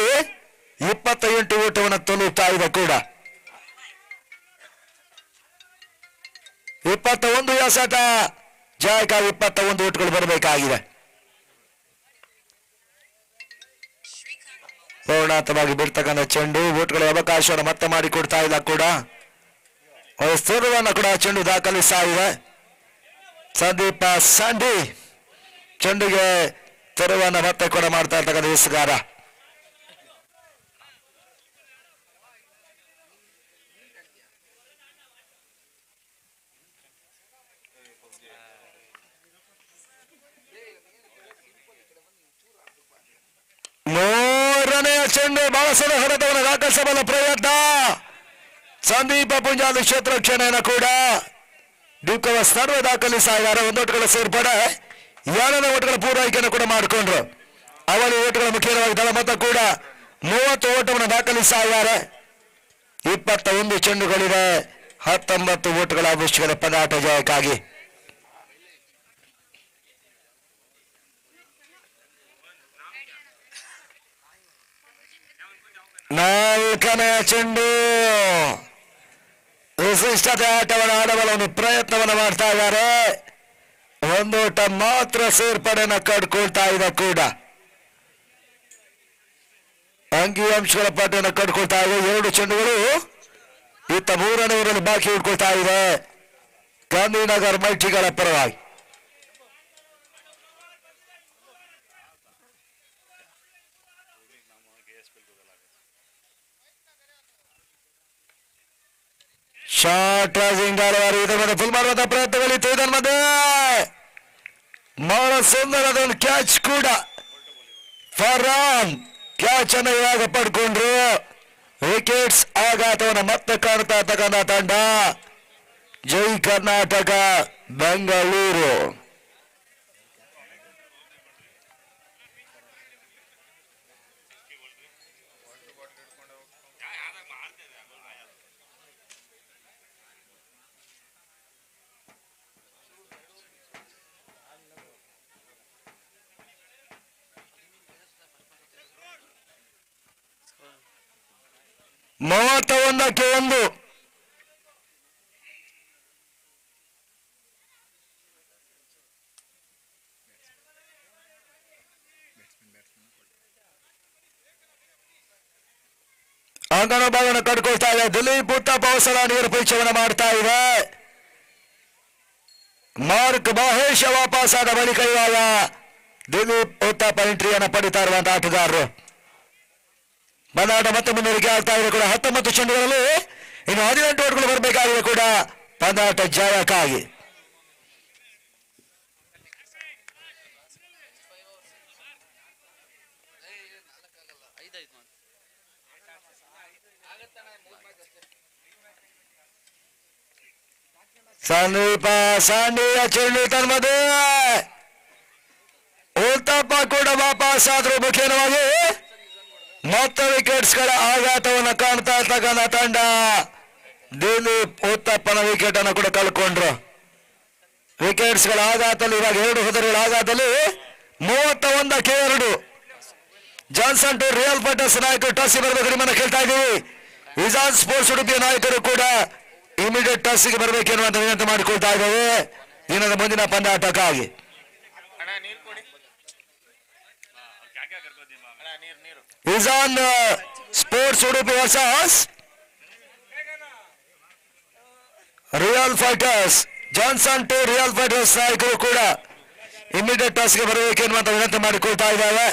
28 ಓಟವನ್ನು ತಲುಪ್ತಾ ಇದೆ ಕೂಡ. 21 ಎಸೆತ ಜಯಕ್ಕಾಗಿ 21 ಓಟುಗಳು ಬರಬೇಕಾಗಿದೆ. ಪೂರ್ಣಾರ್ಥವಾಗಿ ಬಿಡ್ತಕ್ಕಂಥ ಚೆಂಡು ಓಟ್ಗಳ ಅವಕಾಶವನ್ನು ಮತ್ತೆ ಮಾಡಿಕೊಡ್ತಾ ಇಲ್ಲ ಕೂಡ. ಸ್ಥೂರವನ್ನು ಕೂಡ ಚೆಂಡು ದಾಖಲಿಸ್ತಾ ಇದೆ. ಸಂದೀಪ ಸ್ಯಾಂಡಿ ಚೆಂಡಿಗೆ ತೆರವನ್ನು ಮತ್ತೆ ಕೂಡ ಮಾಡ್ತಾ ಇರ್ತಕ್ಕಂಥ ಎಸೆಗಾರ. ಮೂರನೆಯ ಚೆಂಡು ಬಾಸದ ಹೊಡೆತವನ್ನು ದಾಖಲಿಸಬಲ್ಲ ಪ್ರಯತ್ನ. ಸಂದೀಪ ಪುಂಜಾಲಿ ಕ್ಷೇತ್ರ ರಕ್ಷಣೆಯನ್ನು ಕೂಡ ಡಿಕ್ಕವ ಸರ್ವ ದಾಖಲಿಸ್ತಾ ಇದ್ದಾರೆ. 1 ಓಟುಗಳ ಸೇರ್ಪಡೆ 2ನೇ ಓಟುಗಳ ಪೂರೈಕೆಯನ್ನು ಕೂಡ ಮಾಡಿಕೊಂಡ್ರು. ಅವಳಿ ಓಟುಗಳ ಮುಖ್ಯವಾಗಿ ದಳ ಮೊತ್ತ ಕೂಡ 30 ಓಟವನ್ನು ದಾಖಲಿಸ್ತಾ ಇದ್ದಾರೆ. 21 ಚೆಂಡುಗಳಿವೆ. 19 ಓಟುಗಳ ಅವಶ್ಯಕತೆ ಪದಾಟ ಜಯಕ್ಕಾಗಿ. ನಾಲ್ಕನೆಯ ಚೆಂಡು ವಿಶಿಷ್ಟತೆ ಆಟವನ್ನು ಆಡಬಲ್ಲ ಒಂದು ಪ್ರಯತ್ನವನ್ನು ಮಾಡ್ತಾ ಇದ್ದಾರೆ. 1 ಓಟ ಮಾತ್ರ ಸೇರ್ಪಡೆಯನ್ನು ಕಂಡುಕೊಳ್ತಾ ಇದೆ ಕೂಡ. ಅಂಕಿಅಂಶಗಳ ಪಟ್ಟಿಯನ್ನು ಕಂಡುಕೊಳ್ತಾ ಇದೆ. 2 ಚೆಂಡುಗಳು ಇತ್ತ 3ನೇ ಓವರಲ್ಲಿ ಬಾಕಿ ಉಳ್ಕೊಳ್ತಾ ಇದೆ ಗಾಂಧಿನಗರ್ ಮೈಟಿಗಳ ಪರವಾಗಿ. ಶಾರ್ಟ್ ರಾಜಿಂಗ್ ಬಾಲ್ವರಿ ಇದರ ಮೇಲೆ ಫುಲ್ ಮಾಡುವಂತ ಪ್ರಯತ್ನಗಳಿತ್ತು. ಇದರ ಮಧ್ಯೆ ಬಹಳ ಸುಂದರದ ಒಂದು ಕ್ಯಾಚ್ ಕೂಡ. ಫರಾನ್ ಕ್ಯಾಚ್ ಅನ್ನು ಇವಾಗ ಪಡ್ಕೊಂಡ್ರು. ವಿಕೆಟ್ಸ್ ಆಘಾತವನ್ನು ಮತ್ತೆ ಕಾಣ್ತಾ ಇರ್ತಕ್ಕಂಥ ತಂಡ ಜೈ ಕರ್ನಾಟಕ ಬೆಂಗಳೂರು. ಮೂವತ್ತೊಂದಕ್ಕೆ 1. ಅಂಗಣ ಭಾಗವನ್ನು ಕಟ್ಕೊಳ್ತಾ ಇದೆ. ದಿಲೀಪ್ ಉತ್ತಪ್ಪ ಹೊಸಲ ನೀರು ಪರೀಕ್ಷೆಯನ್ನು ಮಾಡ್ತಾ ಇದೆ. ಮಾರ್ಕ್ ಮಹೇಶ ವಾಪಸ್ ಆದ ಬಳಿಕ ಇವಾಗ ದಿಲೀಪ್ ಉತ್ತಪ್ಪ ಎಂಟ್ರಿಯನ್ನು ಪಡಿತಾ ಇರುವಂತಹ ಆಟಗಾರರು. ಪಂದ್ಯಾಟ ಮತ್ತೆ ಮುನ್ನಡೆಗೆ ಆಗ್ತಾ ಇದೆ ಕೂಡ. 19 ಚೆಂಡುಗಳಲ್ಲಿ ಇನ್ನು 18 ಓಟುಗಳು ಬರಬೇಕಾಗಿದೆ ಕೂಡ ಪಂದ್ಯಾಟ ಜಯಕ್ಕಾಗಿ. ಸಂದೀಪ ಸ್ಯಾಂಡಿಯ ಚೆಂಡು ತನ್ಮದೆ ಉತ್ತಪ್ಪ ಕೂಡ ವಾಪಸ್ ಆದ್ರು. ಮುಖ್ಯವಾಗಿ ಮತ್ತೆ ವಿಕೆಟ್ಸ್ಗಳ ಆಘಾತವನ್ನು ಕಾಣ್ತಾ ಇರ್ತಕ್ಕಂಥ ತಂಡ ದಿಲೀಪ್ ಉತ್ತಪ್ಪನ ವಿಕೆಟ್ ಅನ್ನು ಕೂಡ ಕಳ್ಕೊಂಡ್ರು. ವಿಕೆಟ್ಸ್ಗಳ ಆಘಾತದಲ್ಲಿ ಇವಾಗ 2 ಹೊದರುಗಳ ಆಘಾತದಲ್ಲಿ 31ಕ್ಕೆ 2. ಜಾನ್ಸನ್ ಟು ರಿಯಲ್ ಫೈಟರ್ಸ್ ನಾಯಕರು ಟಾಸ್ಗೆ ಬರಬೇಕು ನಿಮ್ಮನ್ನು ಕೇಳ್ತಾ ಇದ್ದೀವಿ. ವಿಜಾನ್ ಸ್ಪೋರ್ಟ್ಸ್ ಉಡುಪಿಯ ನಾಯಕರು ಕೂಡ ಇಮಿಡಿಯೇಟ್ ಟಾಸ್ಗೆ ಬರಬೇಕು ಎನ್ನುವಂತ ವಿನಂತಿ ಮಾಡಿಕೊಳ್ತಾ ಇದ್ದೇವೆ ದಿನದ ಮುಂದಿನ ಪಂದ್ಯಾಟಕ್ಕಾಗಿ. Ijaan sports Udupi versus real fighters. Johnson to real fighters ನಾಯಕರು ಕೂಡ ಇಮಿಡಿಯೇಟ್ ಟಾಸ್ಗೆ ಬರಬೇಕೆನ್ನುವಂತ ವಿನಂತಿ ಮಾಡಿಕೊಳ್ತಾ ಇದ್ದಾವೆ.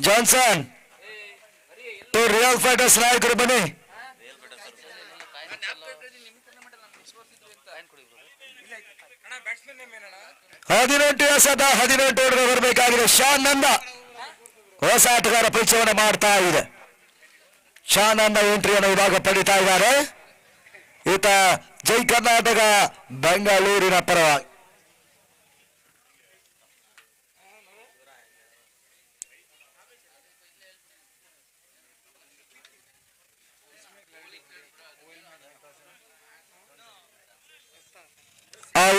ಜಾನ್ಸನ್ ಟು ರಿಯಲ್ ಫೈಟರ್ಸ್ ನಾಯಕರು ಬನ್ನಿ. 18 ಓಟಗಳು ಬರಬೇಕಾಗಿದೆ. ಶಾನ್ ನಂದ ಹೊಸ ಆಟಗಾರ ಪರಿಚಯವನ್ನು ಮಾಡ್ತಾ ಇದೆ. ಶಾನ್ ನಂದ ಎಂಟ್ರಿಯನ್ನು ಇವಾಗ ಪಡಿತಾ ಇದ್ದಾರೆ. ಈತ ಜೈ ಕರ್ನಾಟಕ ಬೆಂಗಳೂರಿನ ಪರವಾಗಿ.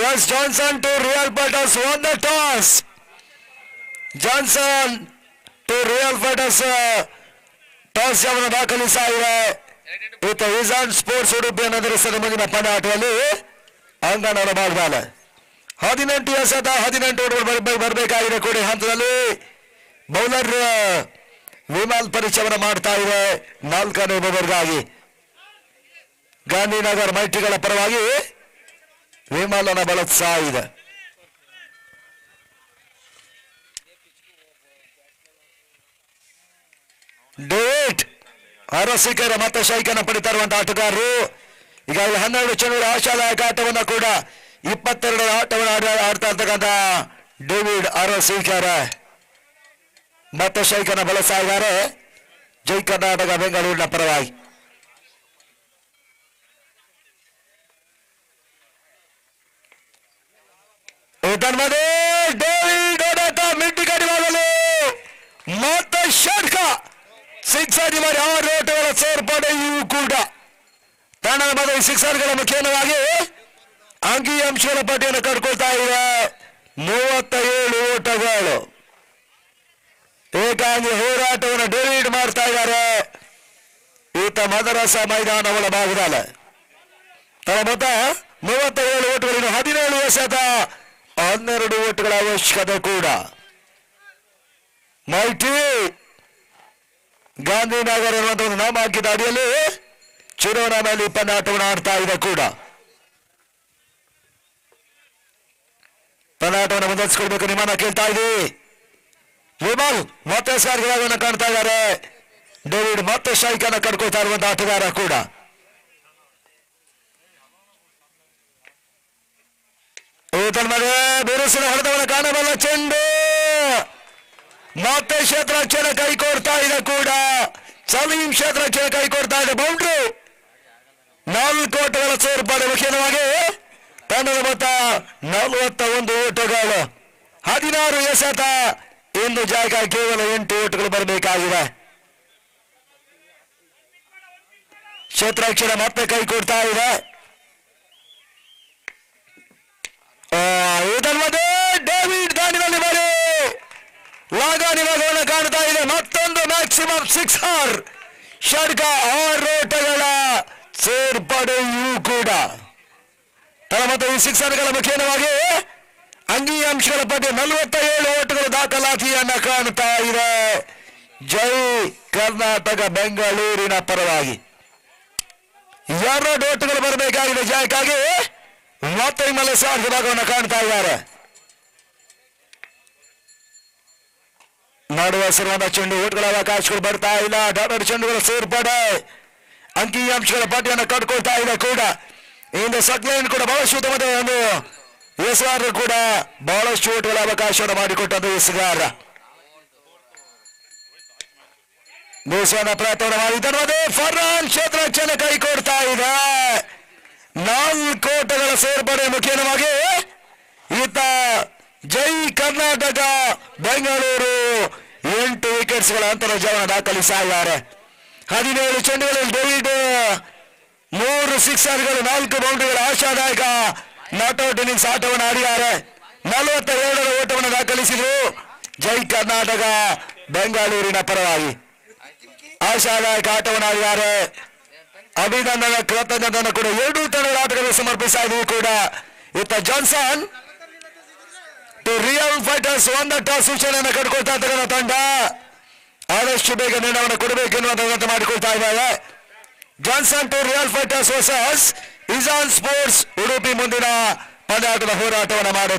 Yes, Johnson to Real Fighters won the toss. Johnson to Real Fighters toss ಅನ್ನು ದಾಖಲಿಸ್ತಾ ಇದೆ. ಈತ ಇಜಾನ್ ಸ್ಪೋರ್ಟ್ಸ್ ಉಡುಪಿ ಅನ್ನೋದರ ಮುಂದಿನ ಪಂದ್ಯಾಟದಲ್ಲಿ ಅಂಗನವರ ಭಾಗದಲ್ಲಿ 18 ಓಟಗಳು ಬರಬೇಕಾಗಿದೆ. ಕೂಡ ಹಂತದಲ್ಲಿ ಬೌಲರ್ ವಿಮಾಲ್ ಪರಿಚಯವನ್ನು ಮಾಡ್ತಾ ಇದೆ 4ನೇ ಓವರ್ಗಾಗಿ. ಗಾಂಧಿನಗರ್ ಮೈತ್ರಿಗಳ ಪರವಾಗಿ ವಿಮಾಲನ ಬಳಸ್ತಾ ಇದೆ. ಡೇಟ್ ಅರಸಿಕರ ಮತ್ತೆ ಶೈಕನ ಪಡಿತಾ ಇರುವಂತಹ ಆಟಗಾರರು ಈಗಾಗಲೇ 12 ಚೆಂಡುಗಳ ಆಶಾದಾಯಕ ಆಟವನ್ನು ಕೂಡ 22 ಆಟವನ್ನು ಆಡ್ತಾ ಇರ್ತಕ್ಕಂಥ ಡೇವಿಡ್ ಅರಸಿಕರ ಮತ್ತೆ ಶೈಕನ ಬಳಸ್ತಾ ಇದ್ದಾರೆ ಜೈ ಕರ್ನಾಟಕ ಬೆಂಗಳೂರಿನ ಪರವಾಗಿ. मध्ये डेविड ओडाटा मिट्टी कಡಿವಾಗಲು ಮತ್ತೆ ಷಟ್ಕ ಸಿಕ್ಸರ್ ಮಾಡಿ 6 ಓಟಗಳ ಸೇರ್ಪಡೆಯೂ ಕೂಡ ತಂಡದ ಮಧ್ಯೆ ಸಿಕ್ಸರ್ಗಳ ಮುಖ್ಯವಾಗಿ ಅಂಕಿಅಂಶಗಳ ಪಟ್ಟಿಯನ್ನು ಕಟ್ಕೊಳ್ತಾ ಇದೆ. 37 ಓಟಗಳು. ಏಕಾಂಗಿ ಹೋರಾಟವನ್ನು ಡೇವಿಡ್ ಮಾಡ್ತಾ ಇದ್ದಾರೆ. ಈತ ಮದರಸ ಮೈದಾನ ಒಳಭಾಗದಲ್ಲಿ ತನ್ನ ಮೊತ್ತ 37 ಓಟಗಳನ್ನು 17 ಎಸೆತ 12 ಓಟಗಳ ಅವಶ್ಯಕತೆ ಕೂಡ. ಮೈಟಿ ಗಾಂಧಿನಗರ ಎನ್ನುವಂತ ಒಂದು ನಾಮಾಂಕಿತ ಅಡಿಯಲ್ಲಿ ಚಿರೋನಾಮಲ್ಲಿ ಪಂದ್ಯಾಟವನ್ನು ಆಡ್ತಾ ಇದೆ ಕೂಡ. ಪಂದ್ಯಾಟವನ್ನು ಮುಂದುವರಿಸಿಕೊಳ್ಬೇಕು ನಿಮ್ಮನ್ನ ಕೇಳ್ತಾ ಇದ್ದೀವಿ. ವಿಮಲ್ ಮತ್ತೆ ಸಾರ್ಗವನ್ನು ಕಾಣ್ತಾ ಇದ್ದಾರೆ. ಡೇವಿಡ್ ಮತ್ತೆ ಶೈಕನ್ನು ಕಟ್ಕೊಳ್ತಾ ಇರುವಂತಹ ಆಟಗಾರ ಕೂಡ. ಬಿರುಸಿನ ಹೊಡೆತವನ್ನು ಕಾಣಬಲ್ಲ ಚೆಂಡು ಮತ್ತೆ ಕ್ಷೇತ್ರಕ್ಷಣೆ ಕೈ ಕೊಡ್ತಾ ಇದೆ ಕೂಡ. ಸಲೀಂ ಕ್ಷೇತ್ರಕ್ಷಣೆ ಕೈ ಕೊಡ್ತಾ ಇದೆ. ಬೌಂಡ್ರಿ 4 ಓಟಗಳ ಸೇರ್ಪಡೆ ಮುಖ್ಯವಾಗಿ ತಂಡದ ಮೊತ್ತ 41 ಓಟಗಳು 16 ಎಸೆತ. ಇಂದು ಜಾಗ ಕೇವಲ 8 ಓಟಗಳು ಬರಬೇಕಾಗಿದೆ. ಕ್ಷೇತ್ರಕ್ಷಣೆ ಮತ್ತೆ ಕೈ ಕೊಡ್ತಾ ಇದೆ. ಇದಲ್ಲದೆ ಡೇವಿಡ್ ದಾನಿನಲ್ಲಿ ಬರೀ ಲಾಗಾನಿವಾಗವನ್ನು ಕಾಣ್ತಾ ಇದೆ. ಮತ್ತೊಂದು ಮ್ಯಾಕ್ಸಿಮಮ್ ಸಿಕ್ಸರ್ ಷಡ್ಕ 6 ಓಟಗಳ ಸೇರ್ಪಡೆಯೂ ಕೂಡ. ಮತ್ತು ಈ ಸಿಕ್ಸರ್ಗಳ ಮುಖ್ಯವಾಗಿ ಅಂಕಿಅಂಶಗಳ ಪಟ್ಟಿ 47 ಓಟಗಳು ದಾಖಲಾತಿಯನ್ನ ಕಾಣ್ತಾ ಇದೆ ಜೈ ಕರ್ನಾಟಕ ಬೆಂಗಳೂರಿನ ಪರವಾಗಿ. 2 ಓಟಗಳು ಬರಬೇಕಾಗಿದೆ ಜಯಕ್ಕಾಗಿ. ಮತ್ತೆ ಹಿಮ್ಮಲೆ ಸಾರ್ಥ ಭಾಗವನ್ನು ಕಾಣ್ತಾ ಇದ್ದಾರೆ. ಮಾಡುವ ಸರ್ವಾದ ಚೆಂಡು ಓಟ್ಗಳ ಅವಕಾಶಗಳು ಬರ್ತಾ ಇಲ್ಲ. 2 ಚೆಂಡುಗಳ ಸೇರ್ಪಡೆ ಅಂಕಿಅಂಶಗಳ ಪಟ್ಟಿಯನ್ನು ಕಟ್ಕೊಳ್ತಾ ಇದೆ ಕೂಡ. ಇಂದು ಸಕ್ಲೈನ್ ಕೂಡ ಬಹಳಷ್ಟು ಉತ್ತಮದ ಒಂದು ಎಸ್ಆರ್ ಕೂಡ ಬಹಳಷ್ಟು ಓಟ್ಗಳ ಅವಕಾಶವನ್ನು ಮಾಡಿಕೊಟ್ಟದ್ದು ಎಸ್ಗಾರ ದೇಶವನ್ನು ಪ್ರಯತ್ನ ಮಾಡಿದ್ದಾರೆ. ಫರ್ಹಾನ್ ಕ್ಷೇತ್ರಕ್ಷಣೆ ಕೈ ಕೊಡ್ತಾ ಇದೆ. 4 ಓಟಗಳ ಸೇರ್ಪಡೆ ಮುಖ್ಯವಾಗಿ ಈತ ಜೈ ಕರ್ನಾಟಕ ಬೆಂಗಳೂರು 8 ವಿಕೆಟ್ಸ್ಗಳ ಅಂತರ್ಜಾಲ ದಾಖಲಿಸಿದ್ದಾರೆ. 17 ಚೆಂಡುಗಳಲ್ಲಿ ಡೇವಿಡ್ 3 ಸಿಕ್ಸರ್ಗಳು 4 ಬೌಂಡ್ರಿಗಳ ಆಶಾದಾಯಕ ನಾಟ್ಔಟ್ ಇನ್ನಿಂಗ್ಸ್ ಆಟವನ್ನು ಆಡಿದ್ದಾರೆ. 42 ಓಟವನ್ನು ದಾಖಲಿಸಿದ್ರು ಜೈ ಕರ್ನಾಟಕ ಬೆಂಗಳೂರಿನ ಪರವಾಗಿ. ಆಶಾದಾಯಕ ಆಟವನ್ನು ಆಡಿದ್ದಾರೆ. ಅಭಿನಂದನೆ ಕೃತಜ್ಞತೆಯನ್ನು ಕೂಡ 2 ತಂಡಗಳ ಆಟಗಾರರು ಸಮರ್ಪಿಸಿದ್ರು ಕೂಡ ಇತ್ತ ಜಾನ್ಸನ್ ಟು ರಿಯಲ್ ಫೈಟರ್ಸ್ ಒಂದ ಟಾಸ್ ಸೂಚನೆಯನ್ನು ಕಟ್ಕೊಳ್ತಾ ಇರ್ತಕ್ಕಂಥ ತಂಡ ಆದಷ್ಟು ಬೇಗ ನಿರ್ಣಯವನ್ನು ಕೊಡಬೇಕೆನ್ನುವಂತ ಮಾಡಿಕೊಳ್ತಾ ಇದ್ದಾರೆ. Johnson to real fighters versus Ijaan sports Udupi ಮುಂದಿನ ಪಂದ್ಯಾಟದ ಹೋರಾಟವನ್ನು ಮಾಡುತ್ತೆ.